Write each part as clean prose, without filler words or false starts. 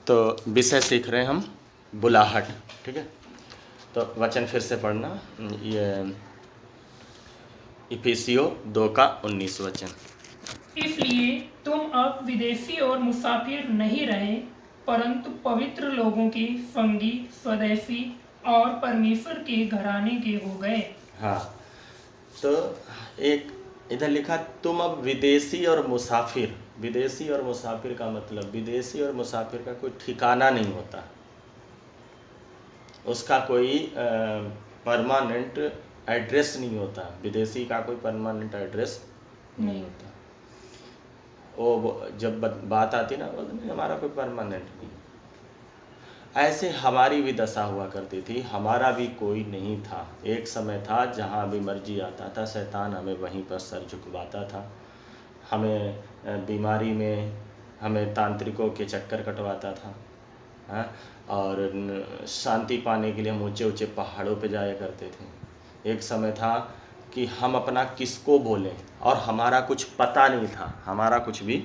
तो विषय सीख रहे हैं हम बुलाहट। ठीक है, तो वचन फिर से पढ़ना, ये इफिसियों 2:19 वचन। इसलिए तुम अब विदेशी और मुसाफिर नहीं रहे, परंतु पवित्र लोगों के संगी, स्वदेशी और परमेश्वर के घराने के हो गए। हाँ, तो एक इधर लिखा तुम अब विदेशी और मुसाफिर। विदेशी और मुसाफिर का मतलब, विदेशी और मुसाफिर का कोई ठिकाना नहीं होता, उसका कोई परमानेंट एड्रेस नहीं होता। विदेशी का कोई परमानेंट एड्रेस नहीं होता। वो जब बात आती ना, बोलते नहीं हमारा कोई परमानेंट नहीं। ऐसे हमारी भी दशा हुआ करती थी, हमारा भी कोई नहीं था। एक समय था जहाँ भी मर्जी आता था, शैतान हमें वहीं पर सर झुकवाता था। हमें बीमारी में हमें तांत्रिकों के चक्कर कटवाता था, हाँ? और शांति पाने के लिए हम ऊंचे ऊंचे पहाड़ों पे जाया करते थे। एक समय था कि हम अपना किसको बोलें, और हमारा कुछ पता नहीं था, हमारा कुछ भी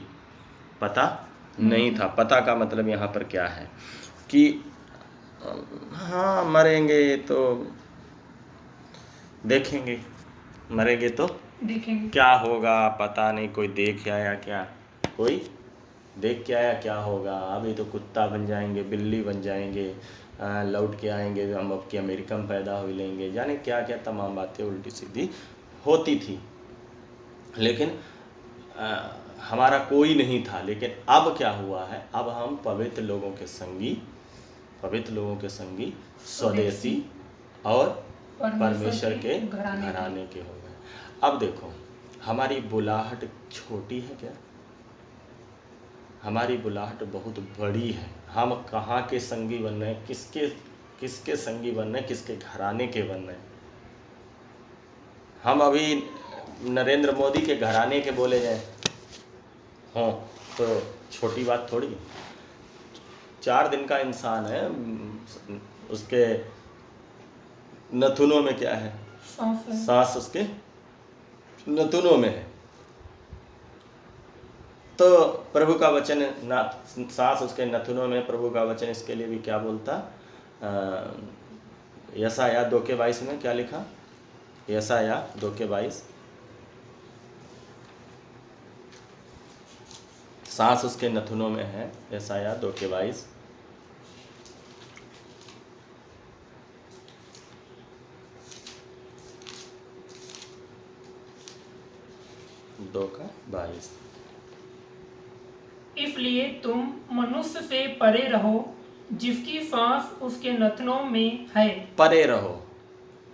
पता नहीं था। पता का मतलब यहाँ पर क्या है कि हाँ मरेंगे तो देखेंगे, मरेंगे तो देखेंगे क्या होगा पता नहीं, कोई देख आया क्या, कोई देख के आया क्या होगा। अभी तो कुत्ता बन जाएंगे, बिल्ली बन जाएंगे, लौट के आएंगे, हम अब की अमेरिका में पैदा हो लेंगे, जाने क्या क्या तमाम बातें उल्टी सीधी होती थी। लेकिन हमारा कोई नहीं था। लेकिन अब क्या हुआ है, अब हम पवित्र लोगों के संगी, पवित्र लोगों के संगी, स्वदेशी और परमेश्वर के घराने के हो गए। अब देखो, हमारी बुलाहट छोटी है क्या? हमारी बुलाहट बहुत बड़ी है। हम कहाँ के संगी बन रहे हैं, किसके संगी बन रहे हैं, किसके घराने के बन रहे हैं। हम अभी नरेंद्र मोदी के घराने के बोले जाए हों तो छोटी बात थोड़ी। 4 दिन का इंसान है, उसके नथुनों में क्या है? सांस उसके नथुनों में है। तो प्रभु का वचन ना, सांस उसके नथुनों में, प्रभु का वचन इसके लिए भी क्या बोलता? यशायाह 2:22 में क्या लिखा? यशायाह 2:22, सांस उसके नथुनों में है। यशायाह 2:22, इसलिए तुम मनुष्य से परे रहो, जिसकी सांस उसके नथनों में है। परे रहो,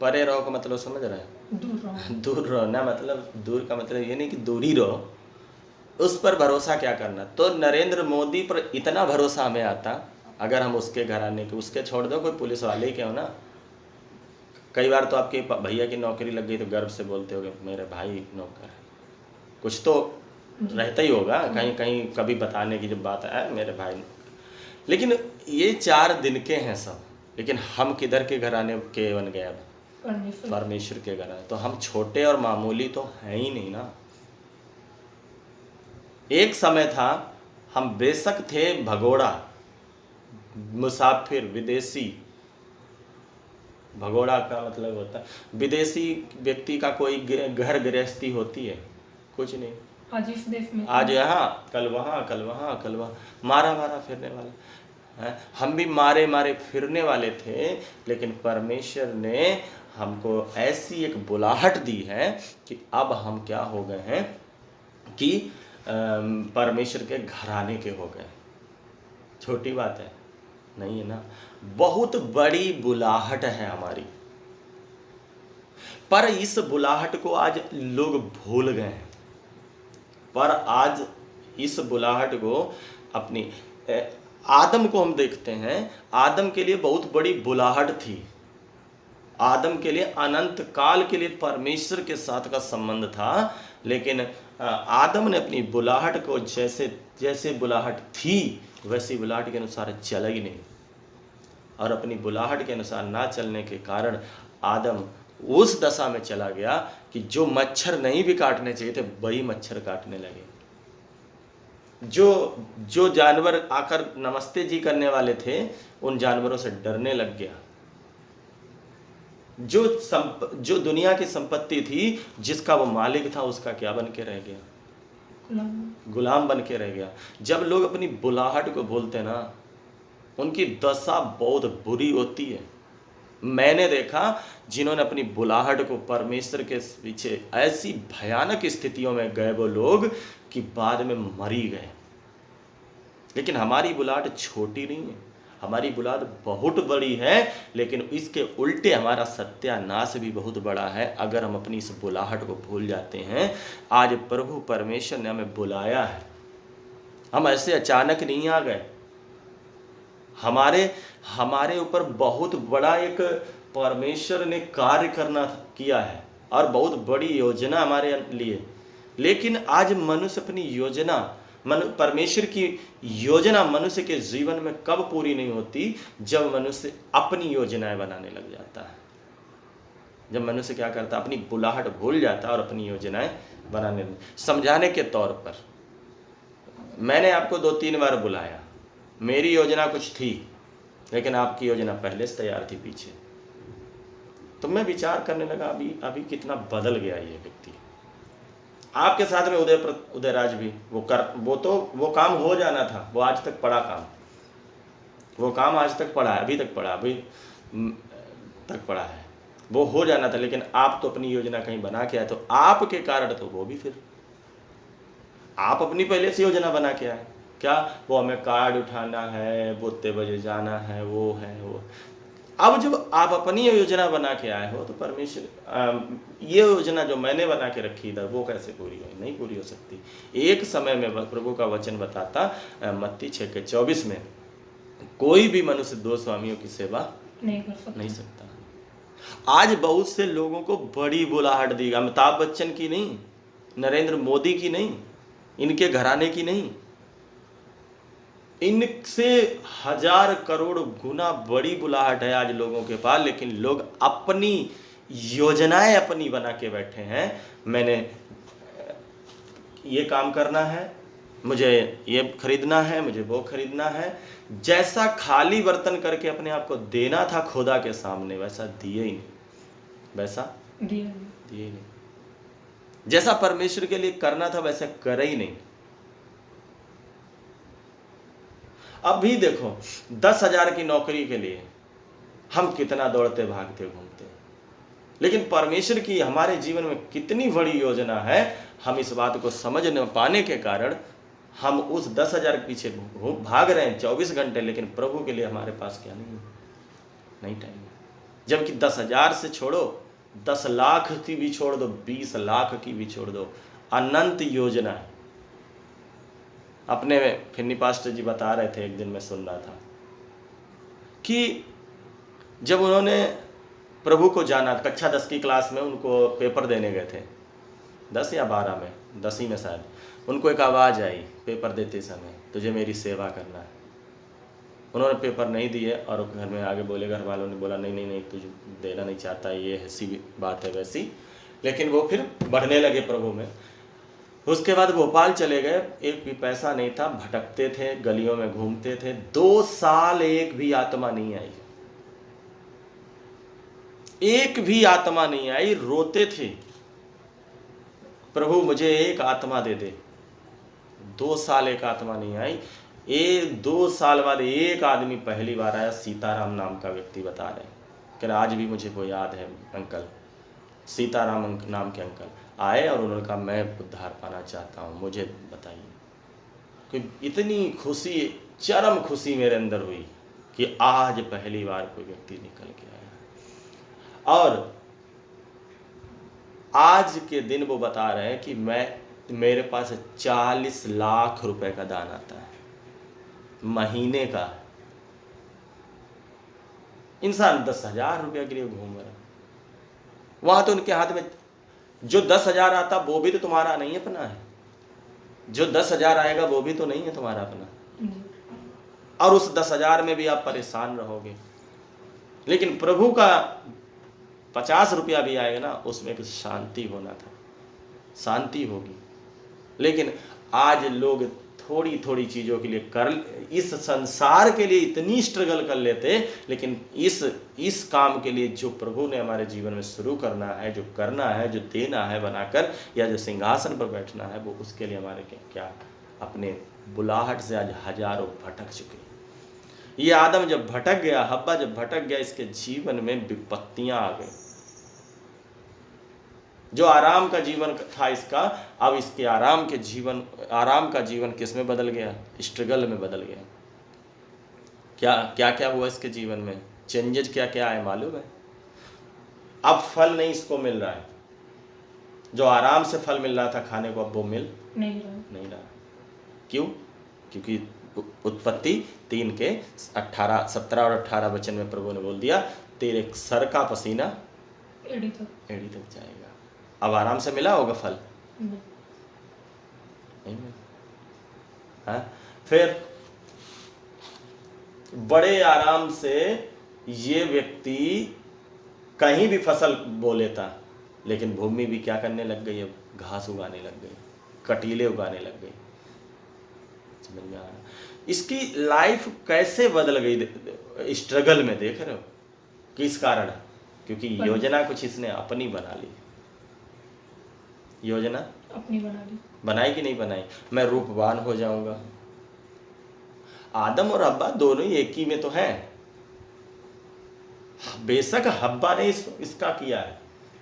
परे रहो का मतलब समझ रहे हैं? दूर रहो। दूर रहो ना, मतलब दूर का मतलब ये नहीं कि दूर ही रहो। उस पर भरोसा क्या करना? तो नरेंद्र मोदी पर इतना भरोसा हमें आता, अगर हम उसके घराने के, उसके छोड़ दो, कोई पुलिस वाले ही क्यों ना। कई बार तो आपके भैया की नौकरी लग गई तो गर्व से बोलते होगे मेरे भाई नौकर है, कुछ तो रहता ही होगा कहीं कहीं, कभी बताने की जब बात आए मेरे भाई। लेकिन ये 4 दिन के हैं सब, लेकिन हम किधर के घराने के बन गए? अब परमेश्वर के घराने। तो हम छोटे और मामूली तो हैं ही नहीं ना। एक समय था हम बेशक थे भगोड़ा, मुसाफिर, विदेशी। भगोड़ा का मतलब होता है विदेशी व्यक्ति का कोई घर गृहस्थी होती है, कुछ नहीं। आज इस देश में, आज यहाँ कल वहाँ, कल वहाँ, कल वहाँ, मारा मारा फिरने वाला है। हम भी मारे मारे फिरने वाले थे, लेकिन परमेश्वर ने हमको ऐसी एक बुलाहट दी है कि अब हम क्या हो गए हैं कि परमेश्वर के घराने के हो गए। छोटी बात है नहीं है ना, बहुत बड़ी बुलाहट है हमारी। पर इस बुलाहट को आज लोग भूल गए हैं। पर आज इस बुलाहट को अपनी, आदम को हम देखते हैं, आदम के लिए बहुत बड़ी बुलाहट थी। आदम के लिए अनंत काल के लिए परमेश्वर के साथ का संबंध था, लेकिन आदम ने अपनी बुलाहट को जैसे बुलाहट थी वैसी बुलाहट के अनुसार चला ही नहीं, और अपनी बुलाहट के अनुसार ना चलने के कारण आदम उस दशा में चला गया कि जो मच्छर नहीं भी काटने चाहिए थे वही मच्छर काटने लगे। जो जो जानवर आकर नमस्ते जी करने वाले थे उन जानवरों से डरने लग गया। जो दुनिया की संपत्ति थी, जिसका वो मालिक था, उसका क्या बन के रह गया? गुलाम बन के रह गया। जब लोग अपनी बुलाहट को भूलते ना, उनकी दशा बहुत बुरी होती है। मैंने देखा जिन्होंने अपनी बुलाहट को परमेश्वर के पीछे ऐसी भयानक स्थितियों में गए वो लोग कि बाद में मरी गए। लेकिन हमारी बुलाहट छोटी नहीं है, हमारी बुलाहट बहुत बड़ी है, लेकिन इसके उल्टे हमारा सत्यानाश भी बहुत बड़ा है अगर हम अपनी इस बुलाहट को भूल जाते हैं। आज प्रभु परमेश्वर ने हमें बुलाया है, हम ऐसे अचानक नहीं आ गए। हमारे ऊपर बहुत बड़ा एक परमेश्वर ने कार्य किया है और बहुत बड़ी योजना हमारे लिए। लेकिन आज मनुष्य अपनी योजना, परमेश्वर की योजना मनुष्य के जीवन में कब पूरी नहीं होती? जब मनुष्य अपनी योजनाएं बनाने लग जाता है। जब मनुष्य क्या करता है? अपनी बुलाहट भूल जाता है और अपनी योजनाएं बनाने लग। समझाने के तौर पर मैंने आपको 2-3 बार बुलाया, मेरी योजना कुछ थी लेकिन आपकी योजना पहले से तैयार थी पीछे। तो मैं विचार करने लगा अभी कितना बदल गया ये व्यक्ति। आपके साथ में उदयराज भी वो काम हो जाना था, वो आज तक पड़ा काम, वो काम आज तक पड़ा है, अभी तक पड़ा है, वो हो जाना था। लेकिन आप तो अपनी योजना कहीं बना के आए, तो आपके कारण तो वो भी, फिर आप अपनी पहले से योजना बना के आए। क्या वो हमें कार्ड उठाना है, वो उतने बजे जाना है, वो है वो। अब जब आप अपनी योजना बना के आए हो तो परमेश्वर ये योजना जो मैंने बना के रखी था वो कैसे पूरी हो? नहीं पूरी हो सकती। एक समय में प्रभु का वचन बताता मत्ती 6:24 में, कोई भी मनुष्य 2 स्वामियों की सेवा नहीं सकता। आज बहुत से लोगों को बड़ी बुलाहट दी, अमिताभ बच्चन की नहीं, नरेंद्र मोदी की नहीं, इनके घराने की नहीं, इनसे 1000 करोड़ गुना बड़ी बुलाहट है आज लोगों के पास। लेकिन लोग अपनी योजनाएं अपनी बना के बैठे हैं। मैंने ये काम करना है, मुझे ये खरीदना है, मुझे वो खरीदना है। जैसा खाली बर्तन करके अपने आप को देना था खुदा के सामने, वैसा दिए ही नहीं, वैसा दिए नहीं। जैसा परमेश्वर के लिए करना था वैसा करे ही नहीं। अब भी देखो 10,000 की नौकरी के लिए हम कितना दौड़ते भागते घूमते, लेकिन परमेश्वर की हमारे जीवन में कितनी बड़ी योजना है, हम इस बात को समझ न पाने के कारण हम उस 10,000 के पीछे भाग रहे हैं 24 घंटे, लेकिन प्रभु के लिए हमारे पास क्या नहीं टाइम है। जबकि 10,000 से छोड़ो, 10 लाख की भी छोड़ दो, 20 लाख की भी छोड़ दो, अनंत योजना है। अपने फिन्नी पास्टर जी बता रहे थे, एक दिन मैं सुन रहा था कि जब उन्होंने प्रभु को जाना, कक्षा 10 की क्लास में उनको पेपर देने गए थे, 10 या 12 में, 10वीं में शायद, उनको एक आवाज़ आई पेपर देते समय, तुझे मेरी सेवा करना है। उन्होंने पेपर नहीं दिए और घर में आगे बोले, घर वालों ने बोला नहीं तुझे देना नहीं चाहता, ये ऐसी बात है वैसी। लेकिन वो फिर बढ़ने लगे प्रभु में। उसके बाद भोपाल चले गए, एक भी पैसा नहीं था, भटकते थे, गलियों में घूमते थे। 2 साल एक भी आत्मा नहीं आई, एक भी आत्मा नहीं आई, रोते थे, प्रभु मुझे एक आत्मा दे दे। 2 साल एक आत्मा नहीं आई। 2 साल बाद एक आदमी पहली बार आया, सीताराम नाम का व्यक्ति बता रहे हैं कि आज भी मुझे वो याद है, अंकल सीताराम नाम के अंकल आए और उन्होंने कहा मैं उद्धार पाना चाहता हूँ, मुझे बताइए। कि इतनी खुशी, चरम खुशी मेरे अंदर हुई कि आज पहली बार कोई व्यक्ति निकल के आया। और आज के दिन वो बता रहे हैं कि मेरे पास 40 लाख रुपए का दान आता है महीने का। इंसान 10,000 रुपये के लिए घूम रहा है, वहां तो उनके हाथ में जो 10,000 आता वो भी तो तुम्हारा नहीं अपना है, जो 10,000 आएगा वो भी तो नहीं है तुम्हारा अपना, और उस 10,000 में भी आप परेशान रहोगे। लेकिन प्रभु का 50 रुपया भी आएगा ना, उसमें एक शांति होना था, शांति होगी। लेकिन आज लोग थोड़ी थोड़ी चीज़ों के लिए कर, इस संसार के लिए इतनी स्ट्रगल कर लेते, लेकिन इस काम के लिए जो प्रभु ने हमारे जीवन में शुरू करना है, जो करना है, जो देना है बनाकर, या जो सिंहासन पर बैठना है, वो उसके लिए हमारे क्या अपने बुलाहट से आज हजारों भटक चुके। ये आदम जब भटक गया, हब्बा जब भटक गया, इसके जीवन में विपत्तियां आ गई। जो आराम का जीवन था इसका, अब इसके आराम का जीवन किस में बदल गया? स्ट्रगल में बदल गया। क्या क्या हुआ इसके जीवन में? चेंजेस क्या क्या आए मालूम है? अब फल नहीं इसको मिल रहा है, जो आराम से फल मिल रहा था खाने को, अब वो मिल नहीं रहा। क्यों? क्योंकि उत्पत्ति 3 के 17 और 18 वचन में प्रभु ने बोल दिया, तेरे सर का पसीना एड़ी तक जाएगा। अब आराम से मिला होगा फल? नहीं मिला। हाँ? फिर बड़े आराम से ये व्यक्ति कहीं भी फसल बो लेता, लेकिन भूमि भी क्या करने लग गई? अब घास उगाने लग गई, कटीले उगाने लग गई। समझ में आ रहा? इसकी लाइफ कैसे बदल गई स्ट्रगल में, देख रहे हो? किस कारण? क्योंकि योजना कुछ इसने अपनी बना ली। योजना अपनी बनाई कि नहीं बनाई? मैं रूपवान हो जाऊंगा। आदम और हब्बा दोनों ही एक ही में तो हैं। बेशक हब्बा ने इसका किया है,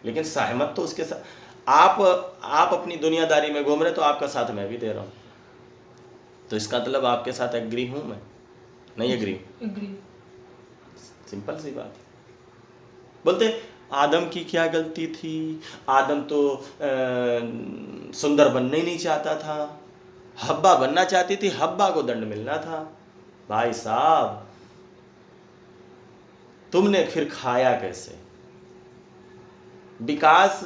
लेकिन सहमत तो उसके साथ। आप अपनी दुनियादारी में घूम रहे, तो आपका साथ मैं भी दे रहा हूं, तो इसका मतलब आपके साथ एग्री हूं मैं? नहीं एग्री। सिंपल सी बात। बोलते आदम की क्या गलती थी? आदम तो सुंदर बनना ही नहीं चाहता था, हब्बा बनना चाहती थी, हब्बा को दंड मिलना था। भाई साहब, तुमने फिर खाया कैसे? विकास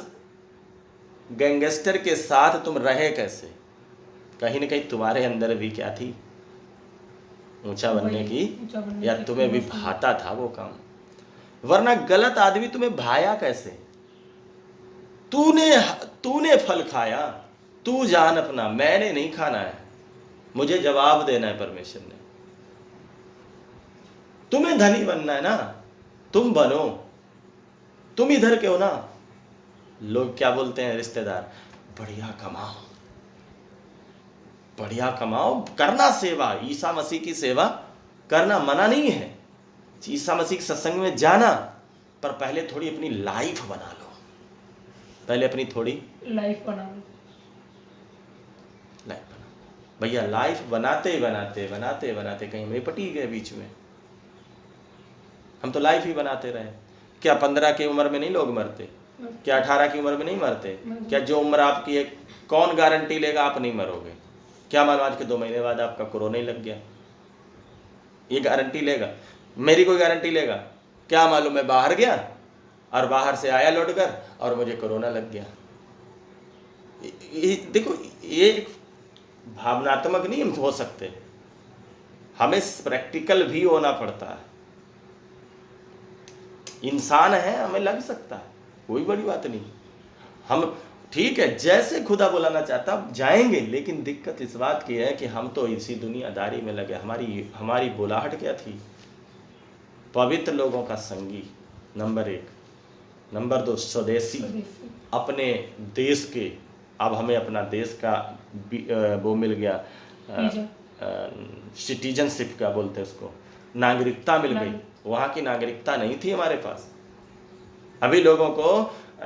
गैंगस्टर के साथ तुम रहे कैसे? कहीं ना कहीं तुम्हारे अंदर भी क्या थी? ऊंचा बनने की, या तुम्हें भी भाता था वो काम? वरना गलत आदमी तुम्हें भाया कैसे? तूने फल खाया, तू जान अपना, मैंने नहीं खाना है। मुझे जवाब देना है परमेश्वर ने। तुम्हें धनी बनना है ना, तुम बनो। तुम इधर के हो ना। लोग क्या बोलते हैं रिश्तेदार? बढ़िया कमाओ, करना सेवा। ईसा मसीह की सेवा करना मना नहीं है, ईसा मसीह के सत्संग में जाना, पर पहले थोड़ी अपनी लाइफ बना लो। पहले अपनी थोड़ी लाइफ बना भैया। लाइफ बनाते कहीं में पटी गए बीच में। हम तो लाइफ ही बनाते रहे। क्या 15 की उम्र में नहीं लोग मरते? क्या 18 की उम्र में नहीं मरते? क्या जो उम्र आपकी है, कौन गारंटी लेगा आप नहीं मरोगे? क्या मानो आज के 2 महीने बाद आपका कोरोना ही लग गया, ये गारंटी लेगा? मेरी कोई गारंटी लेगा? क्या मालूम मैं बाहर गया और बाहर से आया लौट कर और मुझे कोरोना लग गया। देखो, ये भावनात्मक नहीं हो सकते, हमें प्रैक्टिकल भी होना पड़ता है। इंसान है, हमें लग सकता है, कोई बड़ी बात नहीं। हम ठीक है, जैसे खुदा बुलाना चाहता जाएंगे, लेकिन दिक्कत इस बात की है कि हम तो इसी दुनियादारी में लगे। हमारी बुलाहट क्या थी? पवित्र लोगों का संगी, नंबर 1। नंबर 2, स्वदेशी, अपने देश के। अब हमें अपना देश का वो मिल गया, सिटीजनशिप क्या बोलते हैं उसको, नागरिकता मिल गई। वहाँ की नागरिकता नहीं थी हमारे पास। अभी लोगों को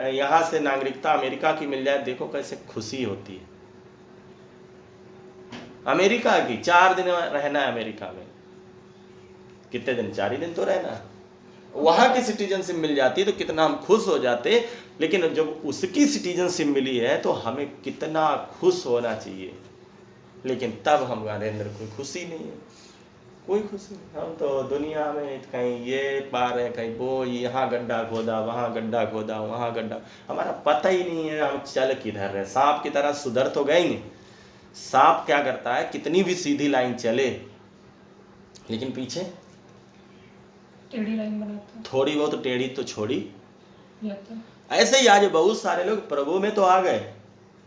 यहाँ से नागरिकता अमेरिका की मिल जाए, देखो कैसे खुशी होती है। अमेरिका की 4 दिन रहना है अमेरिका में, कितने दिन? 4 ही दिन तो रहना है। वहाँ की सिटीजनशिप मिल जाती तो कितना हम खुश हो जाते। लेकिन जब उसकी सिटीजनशिप मिली है तो हमें कितना खुश होना चाहिए, लेकिन तब हमारे अंदर कोई खुशी नहीं है, कोई खुशी नहीं। हम तो दुनिया में कहीं ये पा रहे हैं, कहीं वो, यहाँ गड्ढा खोदा, वहाँ गड्ढा खोदा, वहाँ गड्ढा, हमारा पता ही नहीं है हम चल किधर रहे। सांप की तरह सुधर तो गए नहीं। सांप क्या करता है, कितनी भी सीधी लाइन चले, लेकिन पीछे टेढ़ी लाइन बनाता है, थोड़ी बहुत टेढ़ी तो छोड़ी जाता है। ऐसे ही आज बहुत सारे लोग प्रभु में तो आ गए,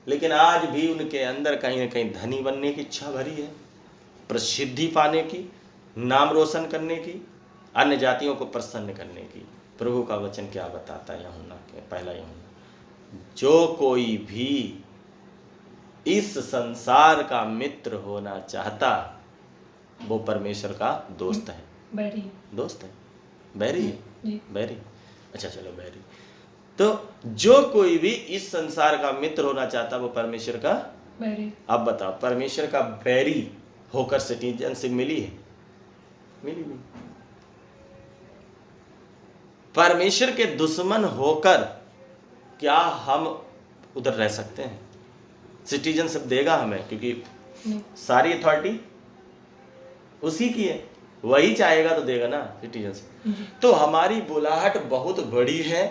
लेकिन आज भी उनके अंदर कहीं ना कहीं धनी बनने की इच्छा भरी है, प्रसिद्धि पाने की, नाम रोशन करने की, अन्य जातियों को प्रसन्न करने की। प्रभु का वचन क्या बताता है यूहन्ना के पहला यूहन्ना, जो कोई भी इस संसार का मित्र होना चाहता वो परमेश्वर का दोस्त है। बैरी दोस्त है, बैरी है, जी बैरी, अच्छा चलो बैरी। तो जो कोई भी इस संसार का मित्र होना चाहता वो परमेश्वर का, बैरी। अब बताओ, परमेश्वर का बैरी होकर सिटीजनशिप मिली है? मिली नहीं। परमेश्वर के दुश्मन होकर क्या हम उधर रह सकते हैं? सिटीजनशिप देगा हमें, क्योंकि सारी अथॉरिटी उसी की है, वही चाहेगा तो देगा ना सिटीजनशिप। तो हमारी बुलाहट बहुत बड़ी है,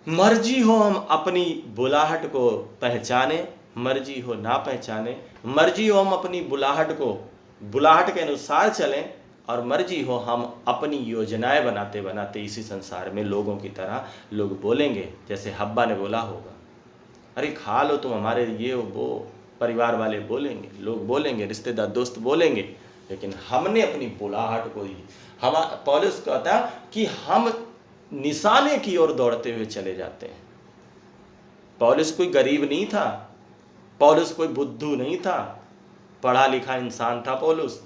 मर्जी हो हम अपनी बुलाहट को पहचाने, मर्जी हो ना पहचाने, मर्जी हो हम अपनी बुलाहट के अनुसार चलें, और मर्जी हो हम अपनी योजनाएं बनाते बनाते इसी संसार में लोगों की तरह लोग बोलेंगे, जैसे हब्बा ने बोला होगा, अरे खा लो तुम हमारे, ये वो परिवार वाले बोलेंगे, लोग बोलेंगे, रिश्तेदार दोस्त बोलेंगे, लेकिन हमने अपनी बुलाहट को ही, हम पौलुस कहता कि हम निशाने की ओर दौड़ते हुए चले जाते हैं। पौलुस कोई गरीब नहीं था, पौलुस कोई बुद्धू नहीं था, पढ़ा लिखा इंसान था पौलुस।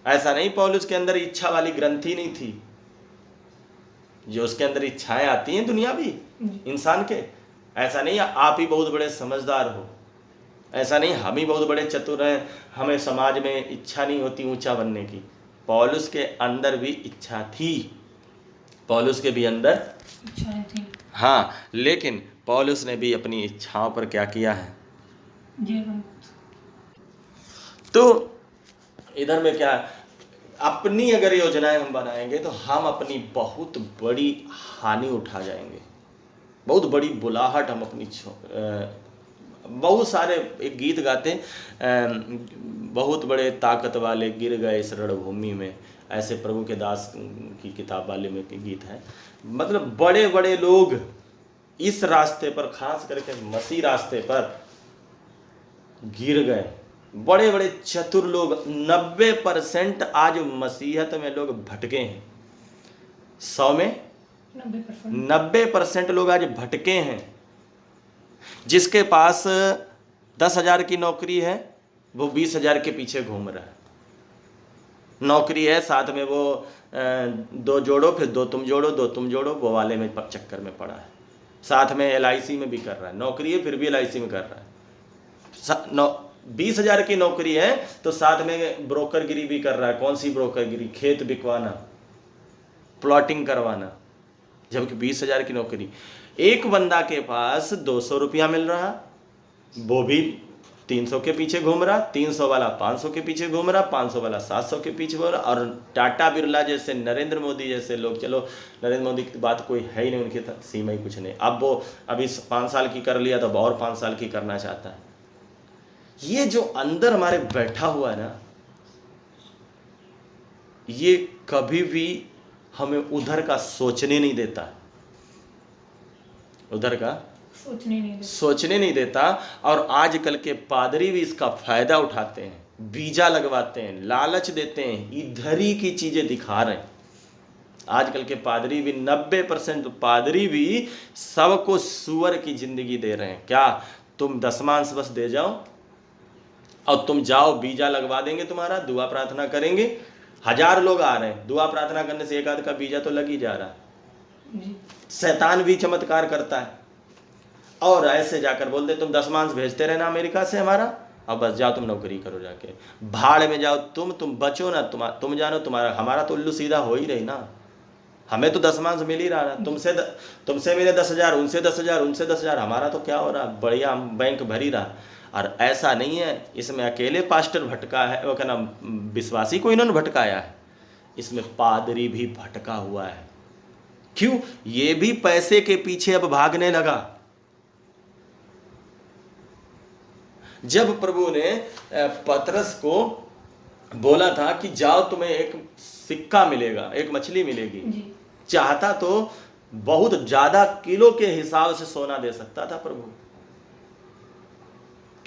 ऐसा नहीं पौलुस के अंदर इच्छा वाली ग्रंथि नहीं थी, जो उसके अंदर इच्छाएं आती हैं दुनियावी इंसान के। ऐसा नहीं आप ही बहुत बड़े समझदार हो, ऐसा नहीं हम ही बहुत बड़े चतुर हैं, हमें समाज में इच्छा नहीं होती ऊंचा बनने की। पौलुस के अंदर भी इच्छा थी, पौलुस के भी अंदर इच्छाएं थी, हाँ, लेकिन पौलुस ने भी अपनी इच्छाओं पर क्या किया है? तो इधर में क्या, अपनी अगर योजनाएं हम बनाएंगे तो हम अपनी बहुत बड़ी हानि उठा जाएंगे, बहुत बड़ी बुलाहट हम अपनी बहुत सारे एक गीत गाते बहुत बड़े ताकत वाले गिर गए इस रणभूमि में, ऐसे प्रभु के दास की किताब वाले में गीत है। मतलब बड़े बड़े लोग इस रास्ते पर, खास करके मसीह रास्ते पर गिर गए, बड़े बड़े चतुर लोग। 90% आज मसीहत में लोग भटके हैं, 100 में 90% लोग आज भटके हैं। जिसके पास 10,000 की नौकरी है वो 20,000 के पीछे घूम रहा है। नौकरी है, साथ में वो 2 जोड़ो, फिर 2 तुम जोड़ो, 2 तुम जोड़ो, वो वाले में चक्कर में पड़ा है। साथ में LIC में भी कर रहा है, नौकरी है फिर भी LIC में कर रहा है। 20,000 की नौकरी है तो साथ में ब्रोकरगिरी भी कर रहा है। कौन सी ब्रोकरगिरी? खेत बिकवाना, प्लॉटिंग करवाना, जबकि 20,000 की नौकरी। एक बंदा के पास 200 रुपया मिल रहा, वो भी 300 के पीछे घूम रहा, 300 वाला 500 के पीछे घूम रहा, 500 वाला 700 के पीछे घूम रहा। और टाटा बिरला जैसे, नरेंद्र मोदी जैसे लोग, चलो नरेंद्र मोदी की बात कोई है ही नहीं, उनकी सीमा ही कुछ नहीं। अब वो अभी 5 साल की कर लिया तो और 5 साल की करना चाहता है। ये जो अंदर हमारे बैठा हुआ है ना, ये कभी भी हमें उधर का सोचने नहीं देता, उधर का सोचने नहीं देता। और आजकल के पादरी भी इसका फायदा उठाते हैं, बीजा लगवाते हैं, लालच देते हैं, इधर ही की चीजें दिखा रहे हैं। आजकल के पादरी भी 90% पादरी भी सबको सुअर की जिंदगी दे रहे हैं। क्या तुम दशमांश बस दे जाओ और तुम जाओ, बीजा लगवा देंगे तुम्हारा, दुआ प्रार्थना करेंगे। 1000 लोग आ रहे हैं, दुआ प्रार्थना करने से एक आध का बीजा तो लग ही जा रहा है। शैतान भी चमत्कार करता है, और ऐसे जाकर बोलते तुम दशमांश भेजते रहना अमेरिका से हमारा, अब बस जाओ तुम नौकरी करो, जाके भाड़ में जाओ, तुम बचो ना, तुम जानो, तुम्हारा हमारा तो उल्लू सीधा हो ही रही ना। हमें तो दशमांश मिल ही रहा ना, तुमसे मिले 10,000, उनसे 10,000, उनसे 10,000, हमारा तो क्या हो रहा, बढ़िया बैंक भर ही रहा। और ऐसा नहीं है इसमें अकेले पास्टर भटका है, वो क्या नाम, विश्वासी को इन्होंने भटकाया है, इसमें पादरी भी भटका हुआ है। क्यों? ये भी पैसे के पीछे अब भागने लगा। जब प्रभु ने पतरस को बोला था कि जाओ तुम्हें एक सिक्का मिलेगा, एक मछली मिलेगी, चाहता तो बहुत ज्यादा किलो के हिसाब से सोना दे सकता था प्रभु,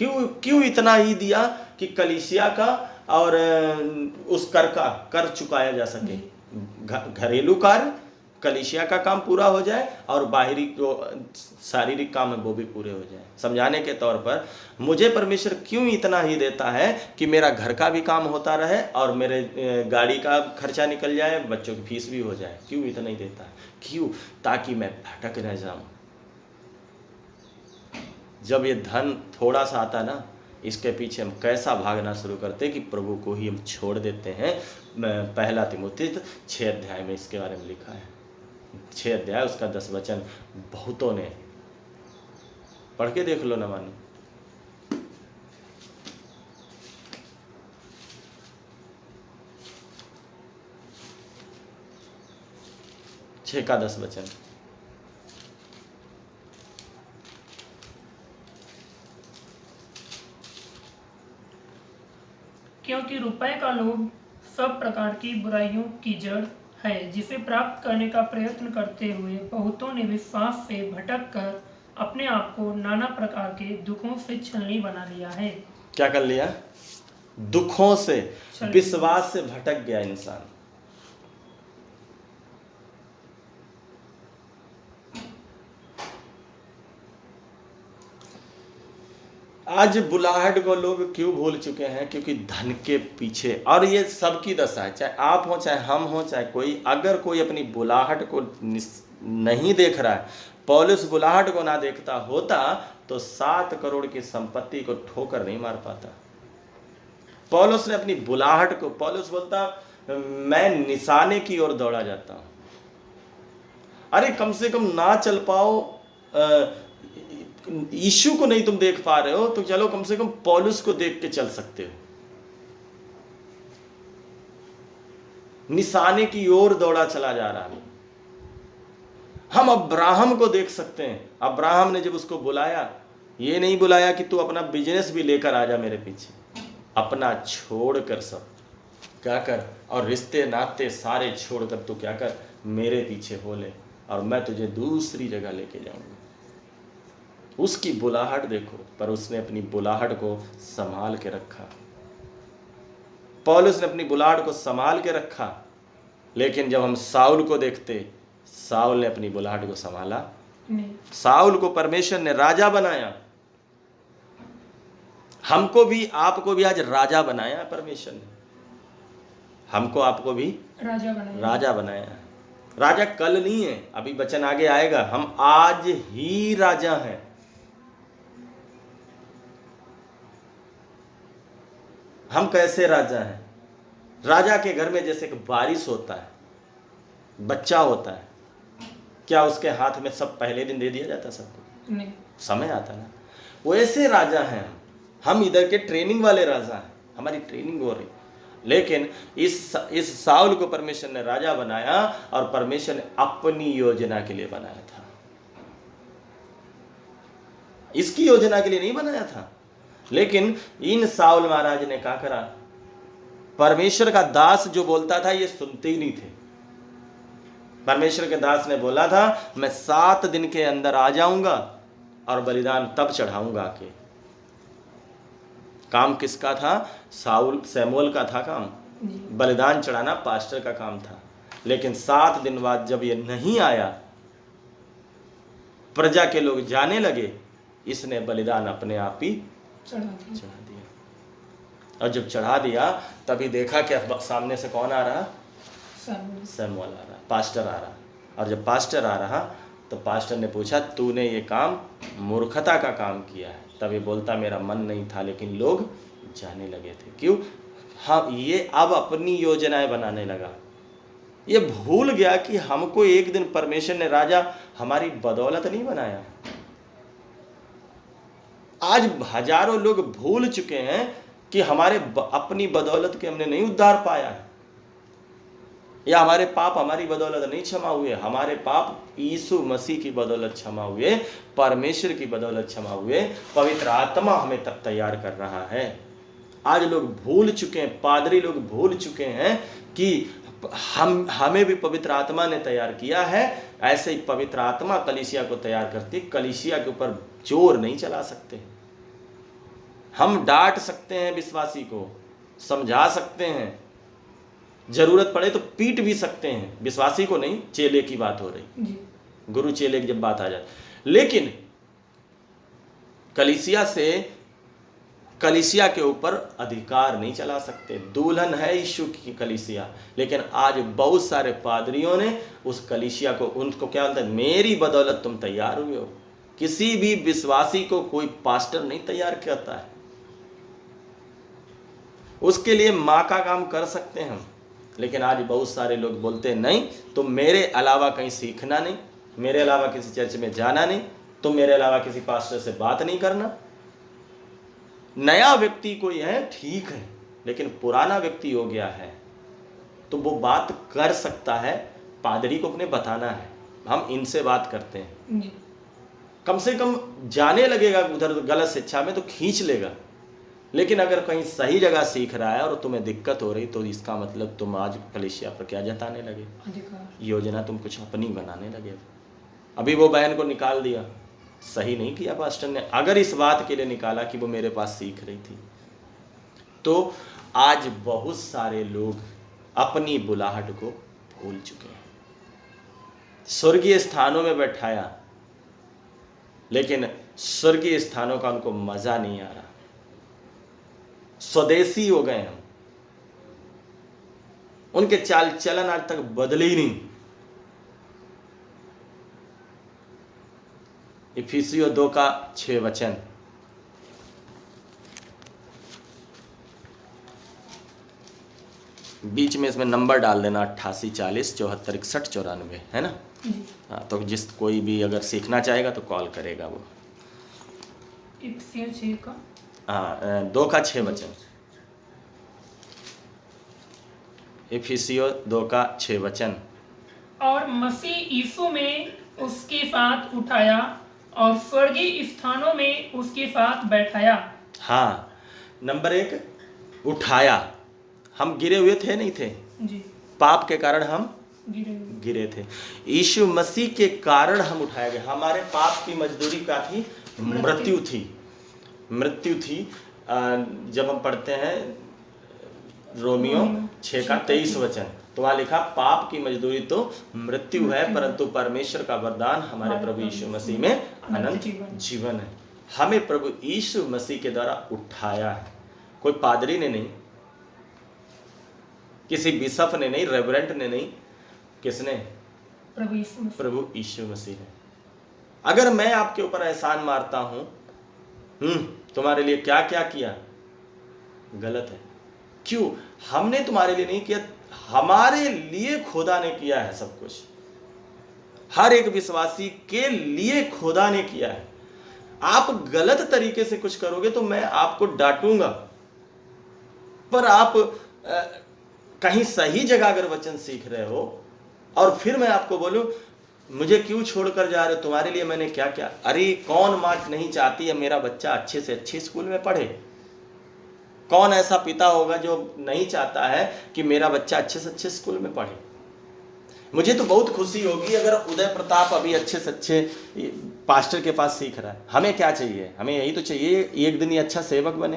क्यों क्यों इतना ही दिया कि कलीसिया का और उस कर चुकाया जा सके। घरेलू कार्य, कलीसिया का काम पूरा हो जाए और बाहरी जो शारीरिक काम है वो भी पूरे हो जाए। समझाने के तौर पर मुझे परमेश्वर क्यों इतना ही देता है कि मेरा घर का भी काम होता रहे और मेरे गाड़ी का खर्चा निकल जाए, बच्चों की फीस भी हो जाए। क्यों इतना ही देता है? क्यों? ताकि मैं भटक न जाऊं। जब ये धन थोड़ा सा आता ना, इसके पीछे हम कैसा भागना शुरू करते कि प्रभु को ही हम छोड़ देते हैं। पहला तिमोथी 6 अध्याय में इसके बारे में लिखा है। 6 अध्याय उसका 10 वचन बहुतों ने पढ़ के देख लो ना मानो। छः का 10 वचन। क्योंकि रुपए का लोभ सब प्रकार की बुराइयों की जड़ है, जिसे प्राप्त करने का प्रयत्न करते हुए बहुतों ने विश्वास से भटक कर अपने आप को नाना प्रकार के दुखों से छलनी बना लिया है। क्या कर लिया? दुखों से, विश्वास से भटक गया इंसान। आज बुलाहट को लोग क्यों भूल चुके हैं? क्योंकि धन के पीछे। और ये सबकी दशा है, चाहे आप हो, चाहे हम हो, चाहे कोई। अगर कोई अपनी बुलाहट को नहीं देख रहा है, पौलुस बुलाहट को ना देखता होता तो 7 करोड़ की संपत्ति को ठोकर नहीं मार पाता। पौलुस ने अपनी बुलाहट को, पौलुस बोलता मैं निशाने की ओर दौड़ा जाता हूं। अरे कम से कम ना चल पाओ, यीशु को नहीं तुम देख पा रहे हो तो चलो कम से कम पौलुस को देख के चल सकते हो। निशाने की ओर दौड़ा चला जा रहा है। हम अब्राहम को देख सकते हैं। अब्राहम ने जब उसको बुलाया, ये नहीं बुलाया कि तू अपना बिजनेस भी लेकर आ जा मेरे पीछे, अपना छोड़कर सब क्या कर, और रिश्ते नाते सारे छोड़कर तू क्या कर, मेरे पीछे हो ले और मैं तुझे दूसरी जगह लेके जाऊंगा। उसकी बुलाहट देखो, पर उसने अपनी बुलाहट को संभाल के रखा। पौलुस ने अपनी बुलाहट को संभाल के रखा, लेकिन जब हम साउल को देखते, साउल ने अपनी बुलाहट को संभाला नहीं। साउल को परमेश्वर ने राजा बनाया। हमको भी, आपको भी आज राजा बनाया परमेश्वर ने। हमको आपको भी राजा बनाया। राजा कल नहीं है, अभी वचन आगे आएगा। हम आज ही राजा हैं। हम कैसे राजा हैं? राजा के घर में जैसे कि बारिश होता है, बच्चा होता है, क्या उसके हाथ में सब पहले दिन दे दिया जाता? सबको नहीं, समय आता ना। वैसे राजा हैं हम। इधर के ट्रेनिंग वाले राजा हैं, हमारी ट्रेनिंग हो रही। लेकिन इस साउल को परमेश्वर ने राजा बनाया और परमेश्वर ने अपनी योजना के लिए बनाया था। इसकी योजना के लिए नहीं बनाया था। लेकिन इन साउल महाराज ने क्या करा? परमेश्वर का दास जो बोलता था ये सुनते ही नहीं थे। परमेश्वर के दास ने बोला था मैं 7 दिन के अंदर आ जाऊंगा और बलिदान तब चढ़ाऊंगा के। काम किसका था? सैमुअल का था काम। बलिदान चढ़ाना पास्टर का काम था। लेकिन 7 दिन बाद जब ये नहीं आया, प्रजा के लोग जाने लगे, इसने बलिदान अपने आप ही चढ़ा दिया। और जब चढ़ा दिया तभी देखा कि सामने से कौन आ रहा? सैमुअल आ रहा, पास्टर आ रहा। और जब पास्टर आ रहा तो पास्टर ने पूछा तूने ये काम मूर्खता का काम किया है। तब ये बोलता मेरा मन नहीं था, लेकिन लोग जाने लगे थे। क्यों? हाँ, ये अब अपनी योजनाएं बनाने लगा। ये भूल गया कि हमको एक दिन परमेश्वर ने राजा हमारी बदौलत नहीं बनाया। आज हजारों लोग भूल चुके हैं कि हमारे अपनी बदौलत के हमने नहीं उद्धार पाया है, या हमारे पाप हमारी बदौलत नहीं क्षमा हुए। हमारे पाप यीशु मसीह की बदौलत क्षमा हुए, परमेश्वर की बदौलत क्षमा हुए। पवित्र आत्मा हमें तब तैयार कर रहा है। आज लोग भूल चुके हैं, पादरी लोग भूल चुके हैं कि हमें भी पवित्र आत्मा ने तैयार किया है। ऐसे ही पवित्र आत्मा कलीसिया को तैयार करती। कलीसिया के ऊपर जोर नहीं चला सकते। हम डांट सकते हैं विश्वासी को, समझा सकते हैं, जरूरत पड़े तो पीट भी सकते हैं, विश्वासी को नहीं, चेले की बात हो रही, जी गुरु चेले की जब बात आ जाती। लेकिन कलीसिया के ऊपर अधिकार नहीं चला सकते। दुल्हन है यीशु की कलीसिया, लेकिन आज बहुत सारे पादरियों ने उस कलीसिया को, उनको क्या बोलते हैं, मेरी बदौलत तुम तैयार हुए हो। किसी भी विश्वासी को कोई पास्टर नहीं तैयार करता है, उसके लिए माँ का काम कर सकते हैं हम। लेकिन आज बहुत सारे लोग बोलते हैं नहीं, तुम मेरे अलावा कहीं सीखना नहीं, मेरे अलावा किसी चर्च में जाना नहीं, तुम मेरे अलावा किसी पास्टर से बात नहीं करना। नया व्यक्ति कोई है ठीक है, लेकिन पुराना व्यक्ति हो गया है तो वो बात कर सकता है, पादरी को अपने बताना है, हम इनसे बात करते हैं, जी कम से कम जाने लगेगा उधर गलत शिक्षा में तो खींच लेगा। लेकिन अगर कहीं सही जगह सीख रहा है और तुम्हें दिक्कत हो रही तो इसका मतलब तुम आज कलीसिया पर क्या जताने लगे, अधिकार। योजना तुम कुछ अपनी बनाने लगे। अभी वो बहन को निकाल दिया, सही नहीं किया पास्टर ने। अगर इस बात के लिए निकाला कि वो मेरे पास सीख रही थी, तो आज बहुत सारे लोग अपनी बुलाहट को भूल चुके हैं। स्वर्गीय स्थानों में बैठाया, लेकिन स्वर्गीय स्थानों का उनको मजा नहीं आ रहा, स्वदेशी हो गए हम, उनके चाल चलन आज तक बदले ही नहीं। इफिसियों 2:6 बीच में इसमें नंबर डाल देना 88 40 74 61 94, है ना। हाँ, तो जिस कोई भी अगर सीखना चाहेगा तो कॉल करेगा वो। इफिसियों 6 का हाँ 2:6। इफिसियों 2:6। और मसीह यीशु में उसके साथ उठाया और स्वर्गीय स्थानों में उसके साथ बैठाया। हाँ, नंबर 1 उठाया। हम गिरे हुए थे, नहीं थे, जी पाप के कारण हम गिरे गिरे थे, यीशु मसीह के कारण हम उठाए गए। हमारे पाप की मजदूरी क्या थी? मृत्यु थी। मृत्यु थी। जब हम पढ़ते हैं रोमियो 6:23, तो वहाँ लिखा पाप की मजदूरी तो मृत्यु है, परंतु परमेश्वर का वरदान हमारे प्रभु यीशु मसीह में अनंत जीवन है। हमें प्रभु यीशु मसीह के द्वारा उठाया है। कोई पादरी ने नहीं, किसी बिशप ने नहीं, रेवरेंट ने नहीं, किसने? प्रभु यीशु मसीह ने। अगर मैं आपके ऊपर एहसान मारता हूं, तुम्हारे लिए क्या क्या किया, गलत है। क्यों? हमने तुम्हारे लिए नहीं किया, हमारे लिए खुदा ने किया है सब कुछ। हर एक विश्वासी के लिए खुदा ने किया है। आप गलत तरीके से कुछ करोगे तो मैं आपको डांटूंगा, पर आप कहीं सही जगह अगर वचन सीख रहे हो और फिर मैं आपको बोलूं मुझे क्यों छोड़कर जा रहे हो, तुम्हारे लिए मैंने क्या क्या। अरे कौन माँ नहीं चाहती है मेरा बच्चा अच्छे से अच्छे स्कूल में पढ़े? कौन ऐसा पिता होगा जो नहीं चाहता है कि मेरा बच्चा अच्छे से अच्छे स्कूल में पढ़े? मुझे तो बहुत खुशी होगी अगर उदय प्रताप अभी अच्छे से अच्छे पास्टर के पास सीख रहा है। हमें क्या चाहिए? हमें यही तो चाहिए, एक दिन ये अच्छा सेवक बने,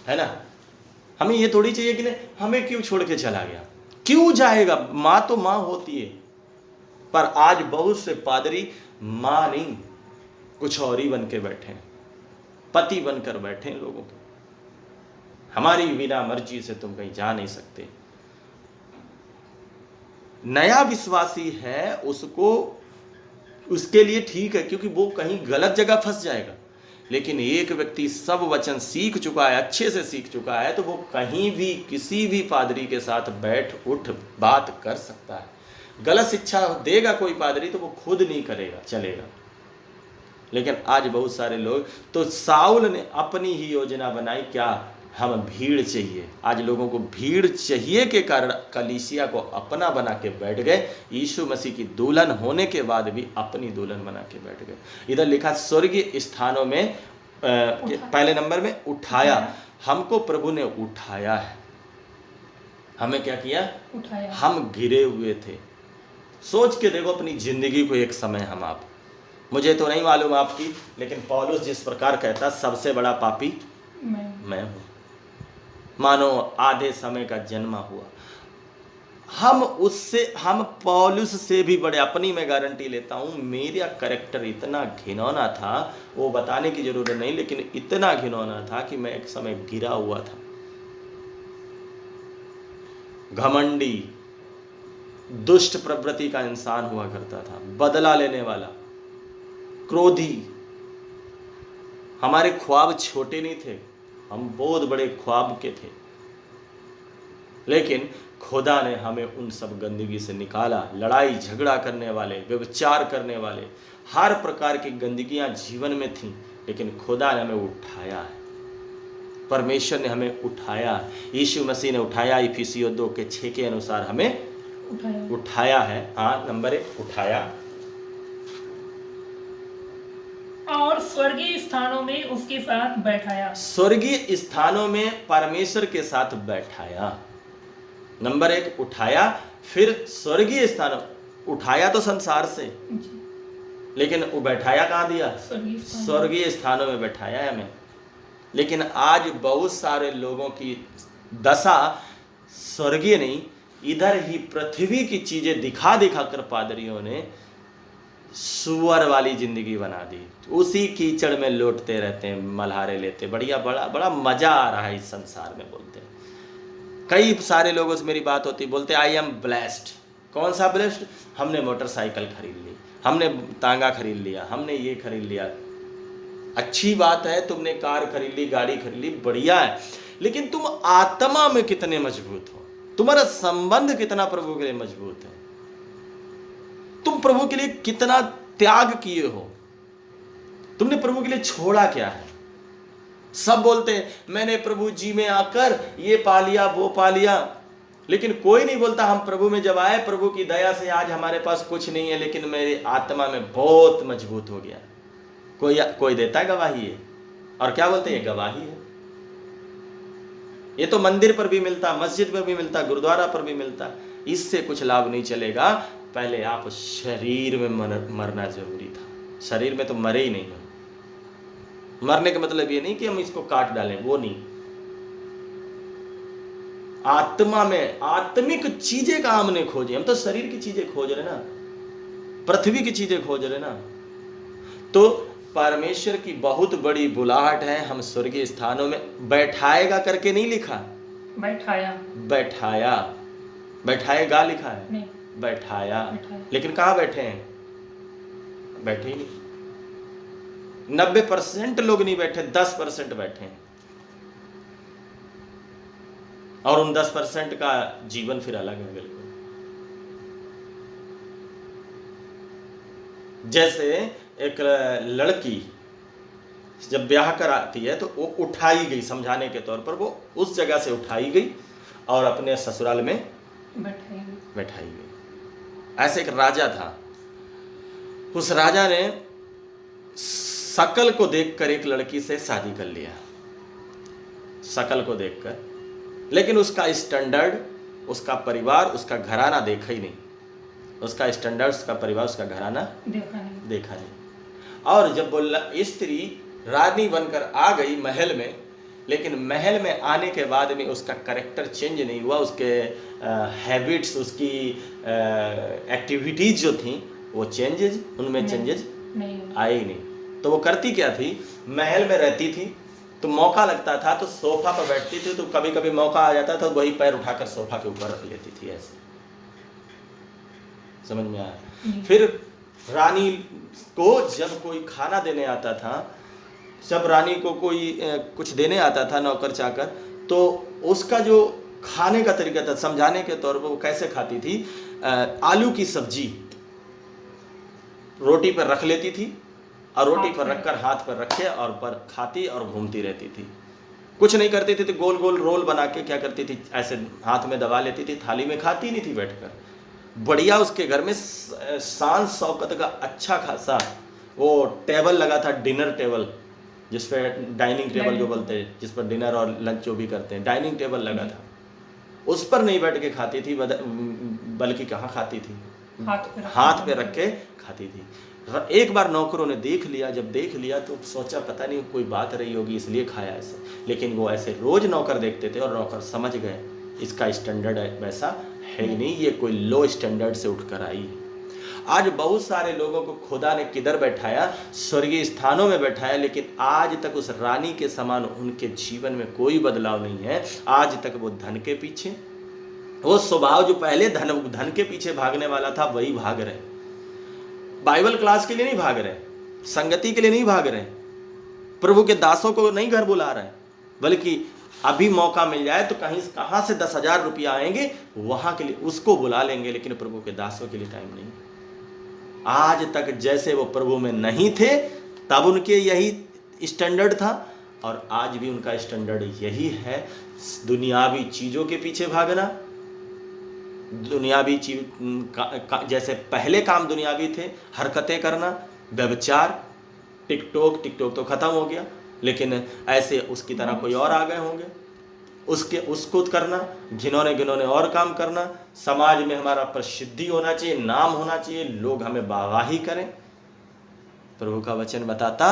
है ना। हमें ये थोड़ी चाहिए कि नहीं हमें क्यों छोड़ के चला गया, क्यों जाएगा। माँ तो माँ होती है, पर आज बहुत से पादरी माँ नहीं कुछ और ही बन के बैठे हैं, पति बनकर बैठे हैं लोगों के। हमारी बिना मर्जी से तुम कहीं जा नहीं सकते। नया विश्वासी है उसको, उसके लिए ठीक है क्योंकि वो कहीं गलत जगह फंस जाएगा। लेकिन एक व्यक्ति सब वचन सीख चुका है, अच्छे से सीख चुका है, तो वो कहीं भी किसी भी पादरी के साथ बैठ उठ बात कर सकता है। गलत शिक्षा देगा कोई पादरी तो वो खुद नहीं करेगा, चलेगा। लेकिन आज बहुत सारे लोग, तो साउल ने अपनी ही योजना बनाई, क्या? हम भीड़ चाहिए। आज लोगों को भीड़ चाहिए के कारण कलीसिया को अपना बना के बैठ गए। यीशु मसीह की दुल्हन होने के बाद भी अपनी दुल्हन बना के बैठ गए। इधर लिखा स्वर्गीय स्थानों में पहले नंबर में उठाया। हमको प्रभु ने उठाया है। हमें क्या किया? उठाया। हम गिरे हुए थे। सोच के देखो अपनी जिंदगी को एक समय, हम आप मुझे तो नहीं मालूम आपकी, लेकिन पौलुस जिस प्रकार कहता सबसे बड़ा पापी मैं हूँ, मानो आधे समय का जन्मा हुआ। हम पौलुस से भी बड़े, अपनी मैं गारंटी लेता हूँ, मेरा कैरेक्टर इतना घिनौना था, वो बताने की जरूरत नहीं, लेकिन इतना घिनौना था कि मैं एक समय गिरा हुआ था। घमंडी, दुष्ट प्रवृत्ति का इंसान हुआ करता था, बदला लेने वाला, क्रोधी। हमारे ख्वाब छोटे नहीं थे, हम बहुत बड़े ख्वाब के थे, लेकिन खुदा ने हमें उन सब गंदगी से निकाला। लड़ाई झगड़ा करने वाले, व्यभिचार करने वाले, हर प्रकार की गंदगियां जीवन में थीं, लेकिन खुदा ने हमें उठाया है, परमेश्वर ने हमें उठाया, यीशु मसीह ने उठाया। इफिसियों 2:6 के अनुसार हमें उठाया है। हाँ, नंबर 1 उठाया, और स्वर्गीय स्थानों में उसके साथ बैठाया। स्वर्गीय स्थानों में परमेश्वर के साथ बैठाया। नंबर 1 उठाया, फिर स्वर्गीय स्थानों, उठाया तो संसार से, लेकिन वो बैठाया कहाँ दिया? स्वर्गीय स्थानों में बैठाया है हमें। लेकिन आज बहुत सारे लोगों की दशा स्वर्गीय नहीं, इधर ही पृथ्वी की चीजें दिखा दिखा कर पादरियों ने सुअर वाली जिंदगी बना दी। उसी कीचड़ में लौटते रहते हैं, मल्हारे लेते, बढ़िया, बड़ा बड़ा मजा आ रहा है इस संसार में। बोलते हैं कई सारे लोगों से मेरी बात होती, बोलते आई एम ब्लेस्ड। कौन सा ब्लेस्ड? हमने मोटरसाइकिल खरीद ली, हमने तांगा खरीद लिया, हमने ये खरीद लिया। अच्छी बात है, तुमने कार खरीद ली, गाड़ी खरीद ली, बढ़िया है, लेकिन तुम आत्मा में कितने मजबूत हो? तुम्हारा संबंध कितना प्रभु के लिए मजबूत है? तुम प्रभु के लिए कितना त्याग किए हो? तुमने प्रभु के लिए छोड़ा क्या है? सब बोलते हैं मैंने प्रभु जी में आकर ये पा लिया, वो पा लिया, लेकिन कोई नहीं बोलता हम प्रभु में जब आए, प्रभु की दया से आज हमारे पास कुछ नहीं है, लेकिन मेरी आत्मा में बहुत मजबूत हो गया। कोई देता है गवाही है, और क्या बोलते हैं? ये गवाही है। ये तो मंदिर पर भी मिलता, मस्जिद पर भी मिलता, गुरुद्वारा पर भी मिलता, इससे कुछ लाभ नहीं चलेगा। पहले आप शरीर में मरना जरूरी था। शरीर में तो मरे ही नहीं हो। मरने का मतलब ये नहीं कि हम इसको काट डालें, वो नहीं। आत्मा में आत्मिक चीजें का हमने खोजी। हम तो शरीर की चीजें खोज रहे ना, पृथ्वी की चीजें खोज रहे ना। तो परमेश्वर की बहुत बड़ी बुलाहट है, हम स्वर्गीय स्थानों में बैठाएगा करके नहीं लिखा, बैठाया, बैठाएगा लिखा है नहीं। बैठाया। लेकिन कहाँ बैठे हैं? बैठे ही नहीं। 90% लोग नहीं बैठे, 10% बैठे हैं, और उन 10% का जीवन फिर अलग है बिल्कुल। जैसे एक लड़की जब ब्याह कर आती है तो वो उठाई गई, समझाने के तौर पर वो उस जगह से उठाई गई और अपने ससुराल में बैठाई गई। ऐसे एक राजा था, उस राजा ने शकल को देखकर एक लड़की से शादी कर लिया, शकल को देखकर, लेकिन उसका स्टैंडर्ड, उसका परिवार, उसका घराना देखा ही नहीं। उसका स्टैंडर्ड, उसका परिवार, उसका घराना देखा नहीं। और जब वो स्त्री रानी बनकर आ गई महल में, लेकिन महल में आने के बाद में उसका कैरेक्टर चेंज नहीं हुआ, उसके हैबिट्स, उसकी एक्टिविटीज जो थी वो चेंजेज, उनमें चेंजेज आए ही नहीं। तो वो करती क्या थी? महल में रहती थी, तो मौका लगता था तो सोफा पर बैठती थी, तो कभी कभी मौका आ जाता था वही पैर उठाकर सोफा के ऊपर रख लेती थी, ऐसे। समझ में आया? फिर रानी को जब कोई खाना देने आता था, जब रानी को कोई कुछ देने आता था, नौकर चाकर, तो उसका जो खाने का तरीका था, समझाने के तौर पर वो कैसे खाती थी, आलू की सब्जी रोटी पर रख लेती थी, और रोटी पर रखकर हाथ पर रखे और पर खाती और घूमती रहती थी। कुछ नहीं करती थी, तो गोल गोल रोल बना के क्या करती थी, ऐसे हाथ में दबा लेती थी, थाली में खाती नहीं थी बैठकर। बढ़िया उसके घर में शान शौकत का अच्छा खासा वो टेबल लगा था, डिनर टेबल, जिस पे डाइनिंग टेबल जो बोलते हैं, जिस पर डिनर और लंच जो भी करते हैं, डाइनिंग टेबल लगा था। उस पर नहीं बैठ के खाती थी, बल्कि कहाँ खाती थी? हाथ पे रख के खाती थी। एक बार नौकरों ने देख लिया, जब देख लिया तो सोचा पता नहीं कोई बात रही होगी इसलिए खाया ऐसे, लेकिन वो ऐसे रोज नौकर देखते थे और नौकर समझ गए इसका स्टैंडर्ड वैसा है ही नहीं, ये कोई लो स्टैंडर्ड से उठकर आई है। आज बहुत सारे लोगों को खुदा ने किधर बैठाया, स्वर्गीय स्थानों में बैठाया, लेकिन आज तक उस रानी के समान उनके जीवन में कोई बदलाव नहीं है। आज तक वो धन के पीछे, वो स्वभाव जो पहले धन के पीछे भागने वाला था वही भाग रहे। बाइबल क्लास के लिए नहीं भाग रहे, संगति के लिए नहीं भाग रहे, प्रभु के दासों को नहीं घर बुला रहे, बल्कि अभी मौका मिल जाए तो कहां से 10,000 रुपया आएंगे वहां के लिए उसको बुला लेंगे, लेकिन प्रभु के दासों के लिए टाइम नहीं। आज तक जैसे वो प्रभु में नहीं थे तब उनके यही स्टैंडर्ड था और आज भी उनका स्टैंडर्ड यही है, दुनियावी चीजों के पीछे भागना, दुनियावी चीज जैसे पहले काम दुनियावी थे, हरकतें करना, व्यभिचार, टिकटॉक तो खत्म हो गया, लेकिन ऐसे उसकी तरह कोई और आ गए होंगे, उसको करना, घिनौने और काम करना, समाज में हमारा प्रसिद्धि होना चाहिए, नाम होना चाहिए, लोग हमें वाहवाही करें। प्रभु का वचन बताता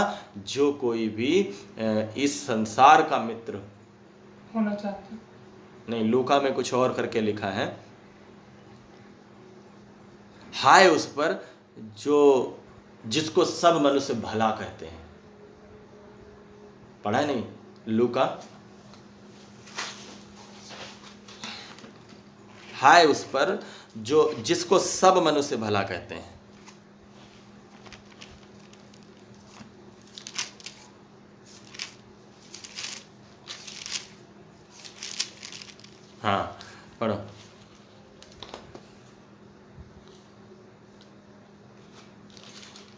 जो कोई भी इस संसार का मित्र होना चाहता नहीं, लूका में कुछ और करके लिखा है, हाय उस पर जो जिसको सब मनुष्य भला कहते हैं। पढ़ा नहीं लूका? हाय उस पर जो जिसको सब मनुष्य भला कहते हैं। हाँ पढ़ो।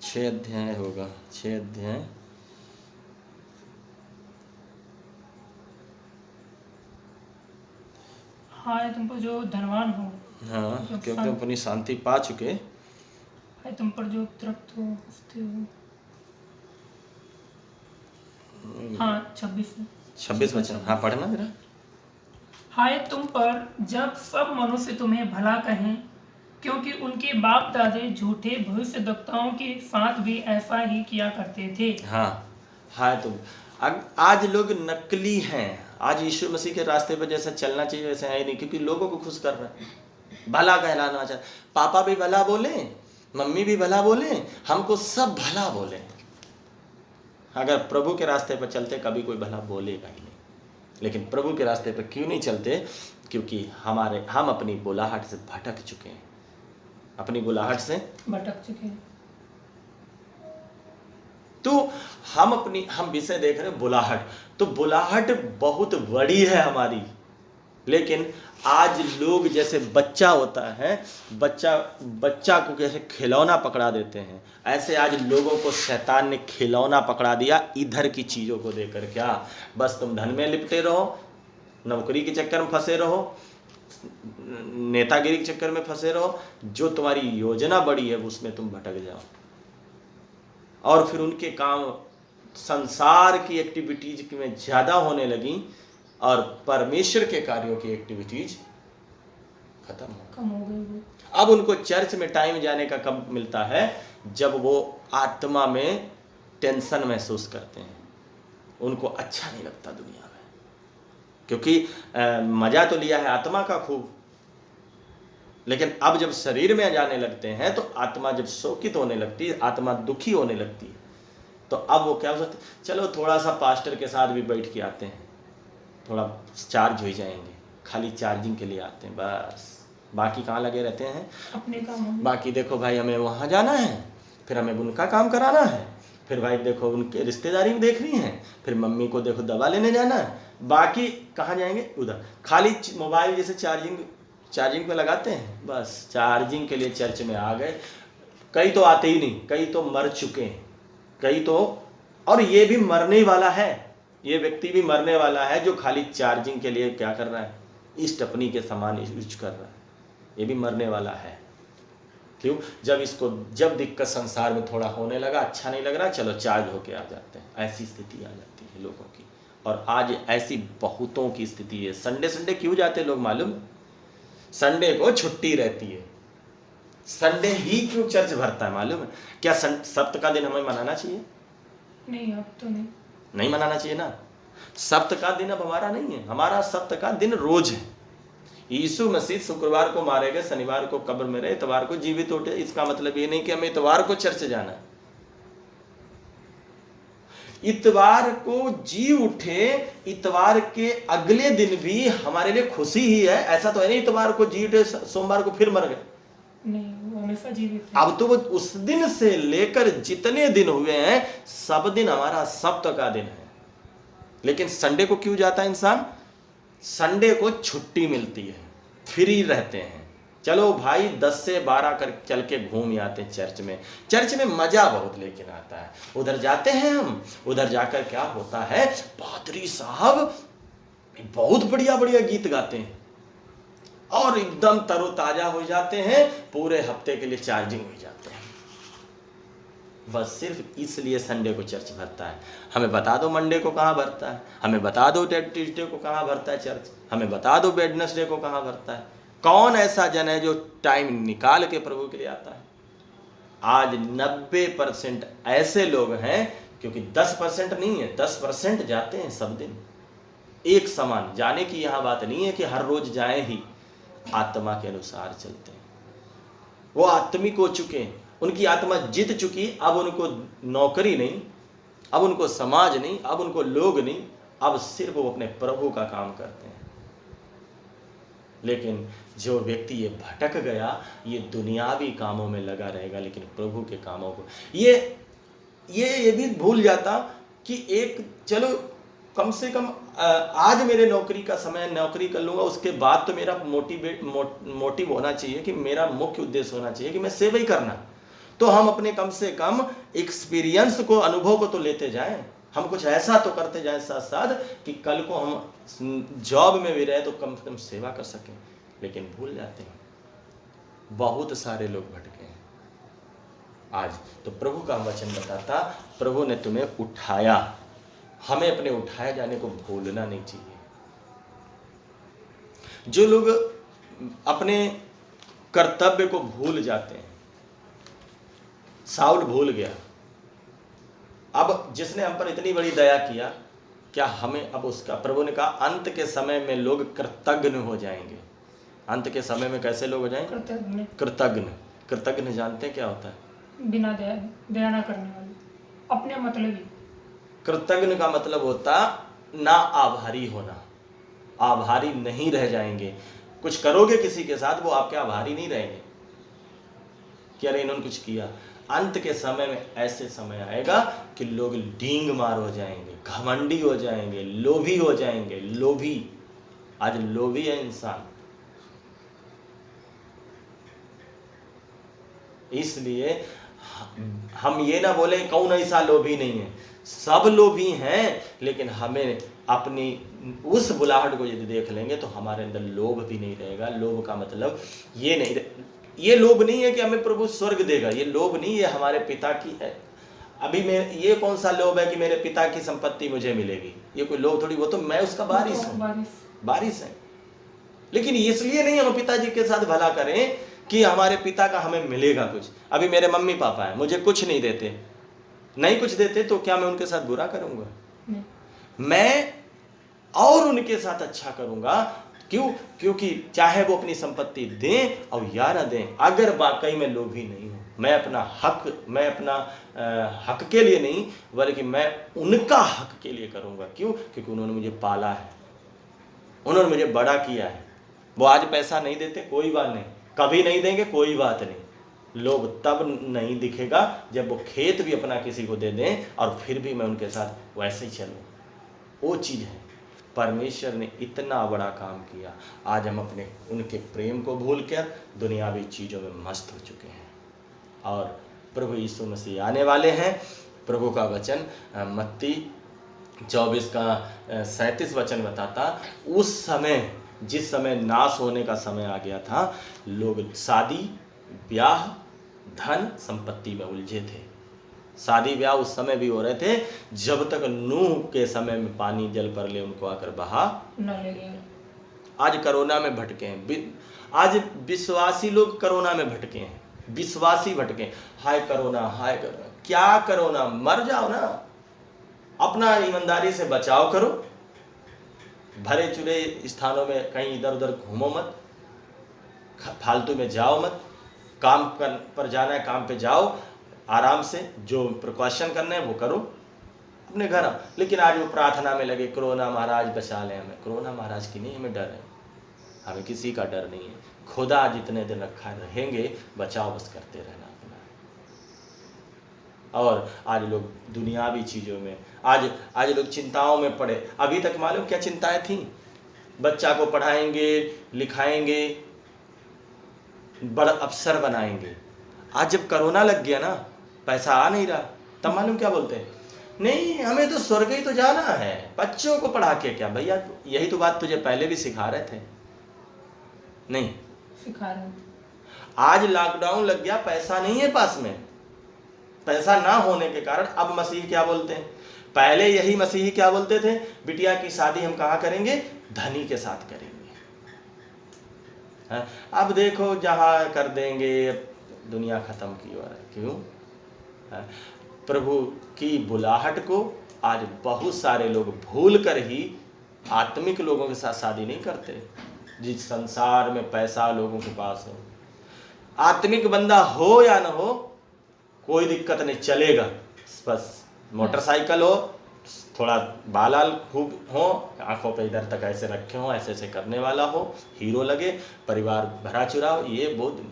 6 अध्याय होगा, 6 अध्याय। हाय तुम पर जो धनवान हो, हाँ क्योंकि तुम अपनी शांति पा चुके। हाय तुम पर जो तृप्त हो, हंसते हो। हाँ 26 वचन, हाँ पढ़ना मेरा। हाय तुम पर जब सब मनुष्य तुम्हें भला कहें, क्योंकि उनके बाप दादे झूठे भविष्यद्वक्ताओं के साथ भी ऐसा ही किया करते थे। हाँ हाय तुम, आज लोग नकली हैं। आज यीशु मसीह के रास्ते पर जैसा चलना चाहिए वैसे है ही नहीं, क्योंकि लोगों को खुश कर रहे हैं, भला कहलाना चाहिए। पापा भी भला बोले, मम्मी भी भला बोले, हमको सब भला बोले। अगर प्रभु के रास्ते पर चलते कभी कोई भला बोलेगा ही नहीं, लेकिन प्रभु के रास्ते पर क्यों नहीं चलते? क्योंकि हम अपनी बुलाहट से भटक चुके हैं, अपनी बुलाहट से भटक चुके हैं। तो हम विषय देख रहे हैं बुलाहट, तो बुलाहट बहुत बड़ी है हमारी, लेकिन आज लोग जैसे बच्चा होता है, बच्चा को कैसे खिलौना पकड़ा देते हैं, ऐसे आज लोगों को शैतान ने खिलौना पकड़ा दिया इधर की चीज़ों को देकर। क्या बस तुम धन में लिपटे रहो, नौकरी के चक्कर में फंसे रहो, नेतागिरी के चक्कर में फंसे रहो, जो तुम्हारी योजना बड़ी है उसमें तुम भटक जाओ, और फिर उनके काम संसार की एक्टिविटीज में ज़्यादा होने लगी और परमेश्वर के कार्यों की एक्टिविटीज कम हो गई। अब उनको चर्च में टाइम जाने का कब मिलता है? जब वो आत्मा में टेंशन महसूस करते हैं, उनको अच्छा नहीं लगता दुनिया में, क्योंकि मजा तो लिया है आत्मा का खूब, लेकिन अब जब शरीर में जाने लगते हैं तो आत्मा जब शोकित होने लगती है, आत्मा दुखी होने लगती है, तो अब वो क्या हो सकता है, चलो थोड़ा सा पास्टर के साथ भी बैठ के आते हैं, थोड़ा चार्ज हो जाएंगे, खाली चार्जिंग के लिए आते हैं बस, बाकी कहाँ लगे रहते हैं अपने काम। बाकी देखो भाई हमें वहाँ जाना है, फिर हमें उनका काम कराना है, फिर भाई देखो उनके रिश्तेदारी में देखनी है, फिर मम्मी को देखो दवा लेने जाना है, बाकी कहाँ जाएंगे उधर, खाली मोबाइल जैसे चार्जिंग पे लगाते हैं, बस चार्जिंग के लिए चर्च में आ गए। कई तो आते ही नहीं, कई तो मर चुके हैं, कई तो, और ये भी मरने वाला है, ये व्यक्ति भी मरने वाला है जो खाली चार्जिंग के लिए क्या कर रहा है, इस टपनी के समान यूज कर रहा है, ये भी मरने वाला है। क्यों? जब दिक्कत संसार में थोड़ा होने लगा, अच्छा नहीं लग रहा, चलो चार्ज होके आ जाते हैं, ऐसी स्थिति आ जाती है लोगों की। और आज ऐसी बहुतों की स्थिति है। संडे क्यों जाते हैं लोग मालूम? संडे को छुट्टी रहती है, संडे ही क्यों चर्च भरता है मालूम है? क्या सप्त का दिन हमें मनाना चाहिए? नहीं, अब तो नहीं मनाना चाहिए ना। सप्त का दिन अब हमारा नहीं है, हमारा सप्त का दिन रोज है। यीशु मसीह शुक्रवार को मारे गए, शनिवार को कब्र में रहे, इतवार को जीवित उठे। इसका मतलब ये नहीं कि हमें इतवार को चर्च जाना है। इतवार को जी उठे, इतवार के अगले दिन भी हमारे लिए खुशी ही है। ऐसा तो है नहीं इतवार को जी उठे सोमवार को फिर मर गए। नहीं, वो हमेशा जीवित है। अब तो वो उस दिन से लेकर जितने दिन हुए हैं सब दिन हमारा सप्त का दिन है। लेकिन संडे को क्यों जाता है इंसान? संडे को छुट्टी मिलती है, फ्री रहते हैं। चलो भाई 10 से 12 कर चल के घूम आते हैं चर्च में। चर्च में मजा बहुत लेकिन आता है। उधर जाते हैं हम, उधर जाकर क्या होता है, पादरी साहब बहुत बढ़िया बढ़िया गीत गाते हैं और एकदम तरोताजा हो जाते हैं, पूरे हफ्ते के लिए चार्जिंग हो जाते हैं। बस सिर्फ इसलिए संडे को चर्च भरता है। हमें बता दो मंडे को कहाँ भरता है, हमें बता दो ट्यूसडे को कहाँ भरता है चर्च, हमें बता दो वेडनेसडे को कहाँ भरता है। कौन ऐसा जन है जो टाइम निकाल के प्रभु के लिए आता है? आज 90% ऐसे लोग हैं, क्योंकि 10% नहीं है, 10% जाते हैं सब दिन एक समान। जाने की यहाँ बात नहीं है कि हर रोज जाए ही, आत्मा के अनुसार चलते हैं। वो आत्मिक हो चुके हैं, उनकी आत्मा जीत चुकी। अब उनको नौकरी नहीं, अब उनको समाज नहीं, अब उनको लोग नहीं, अब सिर्फ वो अपने प्रभु का काम करते हैं। लेकिन जो व्यक्ति ये भटक गया, ये दुनियावी कामों में लगा रहेगा, लेकिन प्रभु के कामों को ये भी भूल जाता कि एक चलो कम से कम आज मेरे नौकरी का समय, नौकरी कर लूँगा, उसके बाद तो मेरा मोटिव होना चाहिए कि मेरा मुख्य उद्देश्य होना चाहिए कि मैं सेवा ही करना। तो हम अपने कम से कम एक्सपीरियंस को, अनुभव को तो लेते जाएं। हम कुछ ऐसा तो करते जाएं साथ साथ कि कल को हम जॉब में भी रहे तो कम से कम सेवा कर सकें। लेकिन भूल जाते हैं, बहुत सारे लोग भटके हैं। आज तो प्रभु का वचन बताता, प्रभु ने तुम्हें उठाया, हमें अपने उठाए जाने को भूलना नहीं चाहिए। जो लोग अपने कर्तव्य को भूल जाते हैं, साउल भूल गया। अब जिसने हम पर इतनी बड़ी दया किया, क्या हमें अब उसका, प्रभु ने कहा अंत के समय में लोग कृतज्ञ हो जाएंगे। अंत के समय में कैसे लोग हो जाएंगे? कृतज्ञ। कृतज्ञ जानते हैं क्या होता है? बिना दया ना करने वाले, अपने मतलबी। कृतज्ञ का मतलब होता ना आभारी होना। आभारी नहीं रह जाएंगे। कुछ करोगे किसी के साथ, वो आपके आभारी नहीं रहेंगे कि अरे इन्होंने कुछ किया। अंत के समय में ऐसे समय आएगा कि लोग डींग मार हो जाएंगे, घमंडी हो जाएंगे, लोभी हो जाएंगे। लोभी, आज लोभी है इंसान। इसलिए हम ये ना बोले कौन ऐसा लोभी नहीं है, सब लोभी हैं। लेकिन हमें अपनी उस बुलाहट को यदि देख लेंगे तो हमारे अंदर लोभ भी नहीं रहेगा। लोभ का मतलब ये लोभ नहीं है कि हमें प्रभु स्वर्ग देगा, ये लोभ नहीं, ये हमारे पिता की है। अभी मैं, ये कौन सा लोभ है कि मेरे पिता की संपत्ति मुझे मिलेगी? ये कोई लोभ थोड़ी, वो तो मैं उसका वारिस हूँ, वारिस है। लेकिन इसलिए नहीं हम पिताजी के साथ भला करें कि हमारे पिता का हमें मिलेगा कुछ। अभी मेरे मम्मी पापा हैं, मुझे कुछ नहीं देते, नहीं कुछ देते, तो क्या मैं उनके साथ बुरा करूंगा? मैं और उनके साथ अच्छा करूंगा। क्यों? क्योंकि चाहे वो अपनी संपत्ति दें और या ना दें, अगर वाकई में लोभी नहीं हूं, मैं अपना हक के लिए नहीं, बल्कि मैं उनका हक के लिए करूंगा। क्यों? क्योंकि उन्होंने मुझे पाला है, उन्होंने मुझे बड़ा किया है। वो आज पैसा नहीं देते, कोई बात नहीं, कभी नहीं देंगे, कोई बात नहीं। लोभ तब नहीं दिखेगा जब वो खेत भी अपना किसी को दे दें और फिर भी मैं उनके साथ वैसे ही चलूं। वो चीज़ है। परमेश्वर ने इतना बड़ा काम किया, आज हम अपने उनके प्रेम को भूलकर दुनियावी चीज़ों में मस्त हो चुके हैं। और प्रभु यीशु मसीह आने वाले हैं। प्रभु का वचन मत्ती 24 का 37 वचन बताता, उस समय, जिस समय नाश होने का समय आ गया था, लोग शादी, ब्याह, धन, संपत्ति में उलझे थे। शादी ब्याह उस समय भी हो रहे थे जब तक नूह के समय में पानी जल पर ले उनको आकर बहा न ले गया। आज कोरोना में भटके हैं। आज विश्वासी लोग कोरोना में भटके हैं। विश्वासी भटके, हाय कोरोना, हाय कोरोना। क्या कोरोना, मर जाओ ना, अपना ईमानदारी से बचाव करो, भरे चुरे स्थानों में कहीं इधर उधर घूमो मत, फालतू में जाओ मत, काम पर जाना है काम पे जाओ, आराम से जो प्रिकॉशन करना है वो करो, अपने घर आओ। लेकिन आज वो प्रार्थना में लगे, कोरोना महाराज बचा लें हमें। कोरोना महाराज की नहीं हमें डर है, हमें किसी का डर नहीं है। खुदा जितने दिन रखा रहेंगे, बचाव बस करते रहना अपना। और आज लोग दुनियावी चीज़ों में, आज लोग चिंताओं में पड़े। अभी तक मालूम क्या चिंताएं थी? बच्चा को पढ़ाएंगे, लिखाएंगे, बड़ा अफसर बनाएंगे। आज जब कोरोना लग गया ना, पैसा आ नहीं रहा, तब मालूम क्या बोलते हैं? नहीं, हमें तो स्वर्ग ही तो जाना है, बच्चों को पढ़ा के क्या? भैया यही तो बात तुझे पहले भी सिखा रहे थे, नहीं सिखा रहे हैं। आज लॉकडाउन लग गया, पैसा नहीं है पास में, पैसा ना होने के कारण अब मसीह क्या बोलते हैं? पहले यही मसीही क्या बोलते थे? बिटिया की शादी हम कहाँ करेंगे? धनी के साथ करेंगे। अब देखो जहाँ कर देंगे, दुनिया खत्म की ओर है। क्यों? प्रभु की बुलाहट को आज बहुत सारे लोग भूल कर ही आत्मिक लोगों के साथ शादी नहीं करते। जिस संसार में पैसा लोगों के पास हो, आत्मिक बंदा हो या ना हो, कोई दिक्कत नहीं, चलेगा। बस मोटरसाइकिल हो, थोड़ा बालाल खूब हो, आंखों पे इधर तक ऐसे रखे हो, ऐसे ऐसे करने वाला हो, हीरो लगे, परिवार भरा चुरा हो, ये बहुत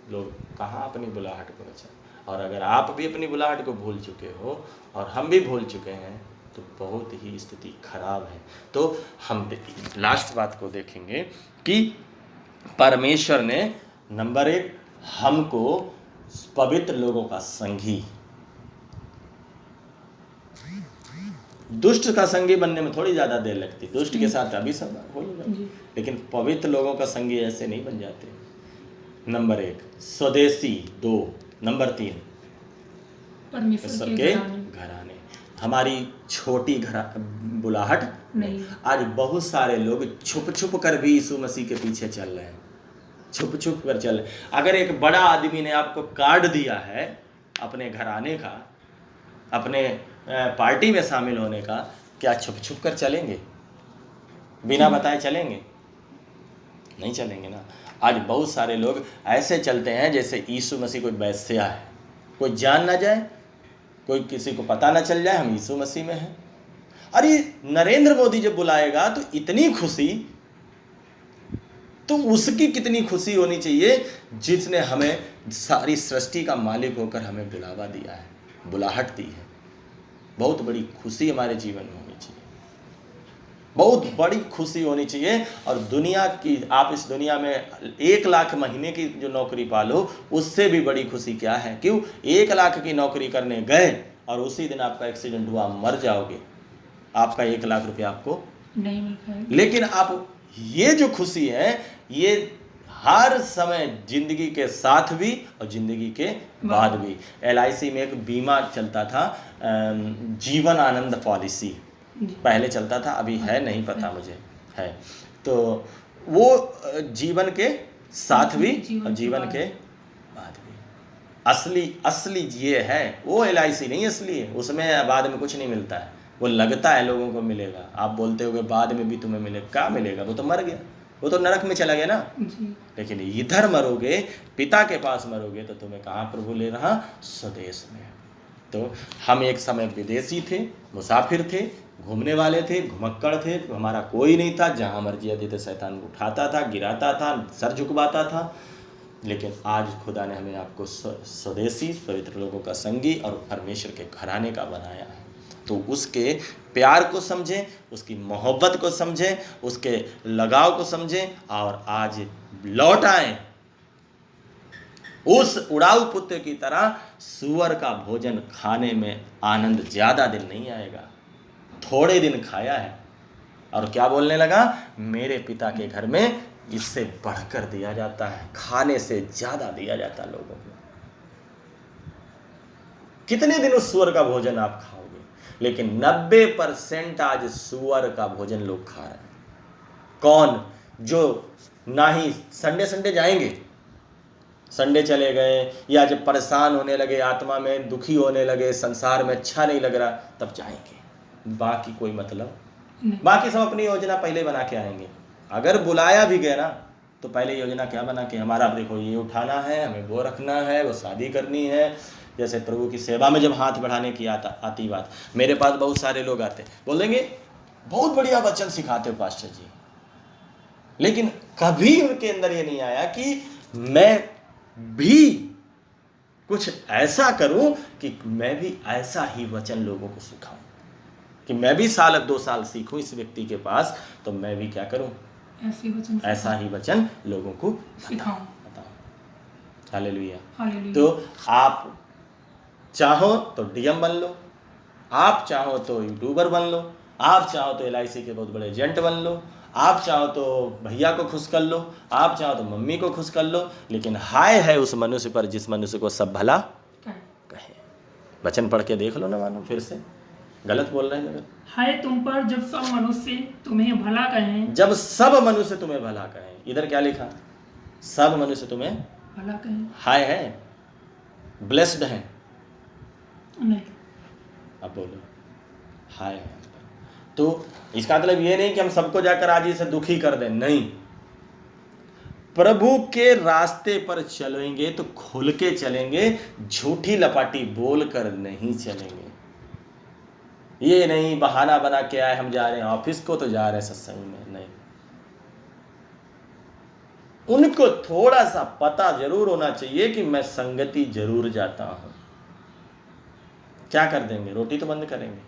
लोग कहाँ अपनी बुलाहट को बचा। और अगर आप भी अपनी बुलाहट को भूल चुके हो और हम भी भूल चुके हैं, तो बहुत ही स्थिति खराब है। तो हम लास्ट बात को देखेंगे कि परमेश्वर ने नंबर 1 हमको पवित्र लोगों का संगी, दुष्ट का संगी बनने में थोड़ी ज्यादा देर लगती, दुष्ट के साथ अभी सब हो जाए, लेकिन पवित्र लोगों का संगी ऐसे नहीं बन जाते। नंबर 1 स्वदेशी, 2 नंबर 3 परमेश्वर के घराने। हमारी छोटी बुलाहट नहीं। आज बहुत सारे लोग छुप छुप कर भी यीशु मसीह के पीछे चल रहे हैं, छुप छुप कर चल रहे। अगर एक बड़ा आदमी ने आपको कार्ड दिया है अपने घराने का, अपने पार्टी में शामिल होने का, क्या छुप छुप कर चलेंगे? बिना बताए चलेंगे? नहीं चलेंगे ना। आज बहुत सारे लोग ऐसे चलते हैं जैसे यीशु मसीह कोई वेश्या है, कोई जान ना जाए, कोई किसी को पता ना चल जाए हम यीशु मसीह में हैं। अरे नरेंद्र मोदी जब बुलाएगा तो इतनी खुशी, तो उसकी कितनी खुशी होनी चाहिए जिसने हमें सारी सृष्टि का मालिक होकर हमें बुलावा दिया है, बुलाहट दी है। बहुत बड़ी खुशी हमारे जीवन में होनी चाहिए, बहुत बड़ी खुशी होनी चाहिए। और दुनिया की, आप इस दुनिया में 1 लाख महीने की जो नौकरी पालो, उससे भी बड़ी खुशी क्या है? क्यों? 1 लाख की नौकरी करने गए और उसी दिन आपका एक्सीडेंट हुआ, मर जाओगे, आपका 1 लाख रुपया आपको नहीं मिल पाएगा। लेकिन आप ये जो खुशी है, ये हर समय जिंदगी के साथ भी और जिंदगी के बाद भी। LIC में एक बीमा चलता था, जीवन आनंद पॉलिसी पहले चलता था, अभी है नहीं पता मुझे, है तो वो जीवन के साथ भी और जीवन के बाद भी। असली ये है, वो LIC नहीं असली है, उसमें बाद में कुछ नहीं मिलता है। वो लगता है लोगों को मिलेगा, आप बोलते हो कि बाद में भी तुम्हें मिलेगा, क्या मिलेगा? वो तो मर गया, वो तो नरक में चला गया ना जी। लेकिन इधर मरोगे, पिता के पास मरोगे, तो तुम्हें कहाँ प्रभु ले रहा? स्वदेश में। तो हम एक समय विदेशी थे, मुसाफिर थे, घूमने वाले थे, घुमक्कड़ थे, हमारा कोई नहीं था। जहाँ मर्जी आती थे शैतान उठाता था, गिराता था, सर झुकवाता था। लेकिन आज खुदा ने हमें आपको स्वदेशी, पवित्र लोगों का संगी और परमेश्वर के घराने का बनाया है। तो उसके प्यार को समझें, उसकी मोहब्बत को समझें, उसके लगाव को समझें और आज लौट आएं उस उड़ाऊ पुत्र की तरह। सूअर का भोजन खाने में आनंद ज़्यादा दिन नहीं आएगा, थोड़े दिन खाया है और क्या बोलने लगा? मेरे पिता के घर में इससे बढ़कर दिया जाता है, खाने से ज़्यादा दिया जाता है लोगों को। कितने दिन उस सूअर का भोजन आप खाओगे? लेकिन 90% आज सूअर का भोजन लोग खा रहे हैं। कौन? जो ना ही संडे जाएंगे, संडे चले गए, या जब परेशान होने लगे, आत्मा में दुखी होने लगे, संसार में अच्छा नहीं लग रहा, तब जाएंगे। बाकी कोई मतलब नहीं। बाकी सब अपनी योजना पहले बना के आएंगे। अगर बुलाया भी गया ना तो पहले योजना क्या बना के, हमारा देखो ये उठाना है, हमें वो रखना है, वो शादी करनी है। जैसे प्रभु की सेवा में जब हाथ बढ़ाने की आती बात, मेरे पास बहुत सारे लोग आते, बोलेंगे बहुत बढ़िया वचन सिखाते हो पास्टर जी, लेकिन कभी उनके अंदर ये नहीं आया कि मैं भी कुछ ऐसा करूं कि मैं भी ऐसा ही वचन लोगों को सिखाऊं, कि मैं भी साल 2 साल सीखूं इस व्यक्ति के पास, तो मैं भी क्या करूं, ऐसा ही वचन लोगों को सिखाऊं। हालेलुया। हालेलुया। तो आप चाहो तो डीएम बन लो, आप चाहो तो यूट्यूबर बन लो, आप चाहो तो LIC के बहुत बड़े एजेंट बन लो, आप चाहो तो भैया को खुश कर लो, आप चाहो तो मम्मी को खुश कर लो, लेकिन हाय है उस मनुष्य पर जिस मनुष्य को सब भला कहे। वचन पढ़ के देख लो ना, मानो फिर से गलत बोल रहे हैं मगर। हाय तुम पर जब सब मनुष्य तुम्हें भला कहें। जब सब मनुष्य तुम्हें भला कहें, इधर क्या लिखा, सब मनुष्य तुम्हें भला कहें। हाय है, ब्लेस्ड है, नहीं, अब बोलो हाय है। तो इसका मतलब ये नहीं कि हम सबको जाकर आज ही से दुखी कर दें, नहीं। प्रभु के रास्ते पर चलेंगे तो खुल के चलेंगे, झूठी लपाटी बोल कर नहीं चलेंगे। ये नहीं बहाना बना के आए हम जा रहे हैं ऑफिस को तो जा रहे हैं सत्संग में, नहीं। उनको थोड़ा सा पता जरूर होना चाहिए कि मैं संगति जरूर जाता हूं। क्या कर देंगे, रोटी तो बंद करेंगे,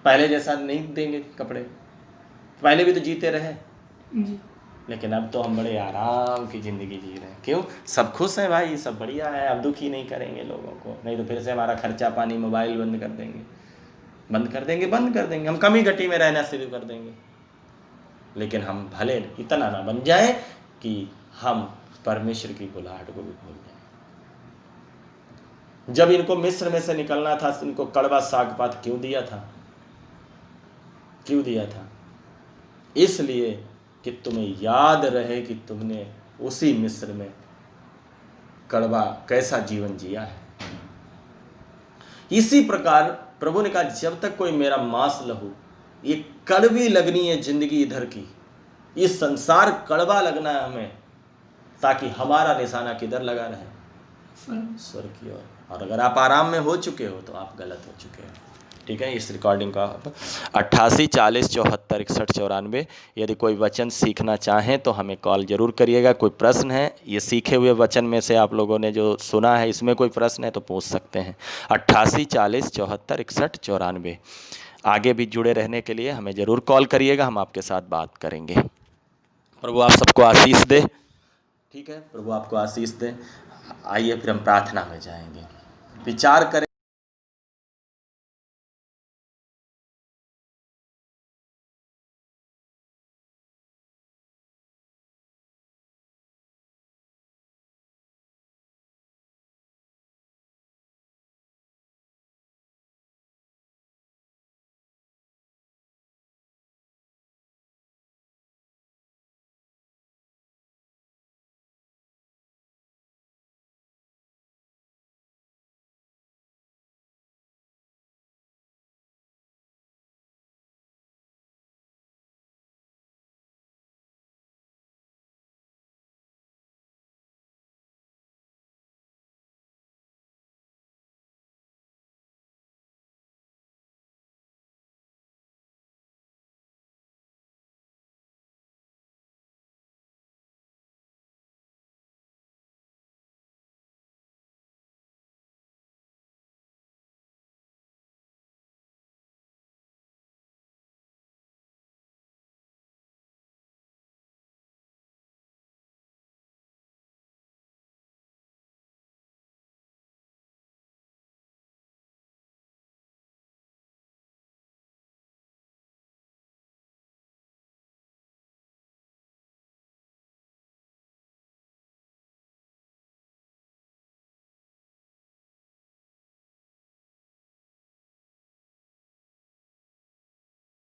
पहले जैसा नहीं देंगे कपड़े, पहले भी तो जीते रहे जी। लेकिन अब तो हम बड़े आराम की ज़िंदगी जी रहे हैं। क्यों, सब खुश हैं भाई, सब बढ़िया है, अब दुखी नहीं करेंगे लोगों को, नहीं तो फिर से हमारा खर्चा पानी, मोबाइल बंद कर देंगे, हम कमी घटी में रहना शुरू कर देंगे। लेकिन हम भले इतना ना बन जाए कि हम परमेश्वर की बुलाहट को भी भूल जाएं। जब इनको मिस्र में से निकलना था, इनको कड़वा सागपात क्यों दिया था? इसलिए कि तुम्हें याद रहे कि तुमने उसी मिस्र में कड़वा कैसा जीवन जिया है। इसी प्रकार प्रभु ने कहा, जब तक कोई मेरा मांस लहू, ये कड़वी लगनी है जिंदगी इधर की, ये संसार कड़वा लगना है हमें, ताकि हमारा निशाना किधर लगा रहे, स्वर्ग की ओर। और अगर आप आराम में हो चुके हो तो आप गलत हो चुके हो। ठीक है, इस रिकॉर्डिंग का 88 40 74 61 94। यदि कोई वचन सीखना चाहें तो हमें कॉल जरूर करिएगा। कोई प्रश्न है, ये सीखे हुए वचन में से आप लोगों ने जो सुना है इसमें कोई प्रश्न है तो पूछ सकते हैं। 88 40 74 61 94। आगे भी जुड़े रहने के लिए हमें ज़रूर कॉल करिएगा, हम आपके साथ बात करेंगे। प्रभु आप सबको आशीष दे। ठीक है, प्रभु आपको आशीष दे। आइए फिर हम प्रार्थना में जाएंगे। विचार करें।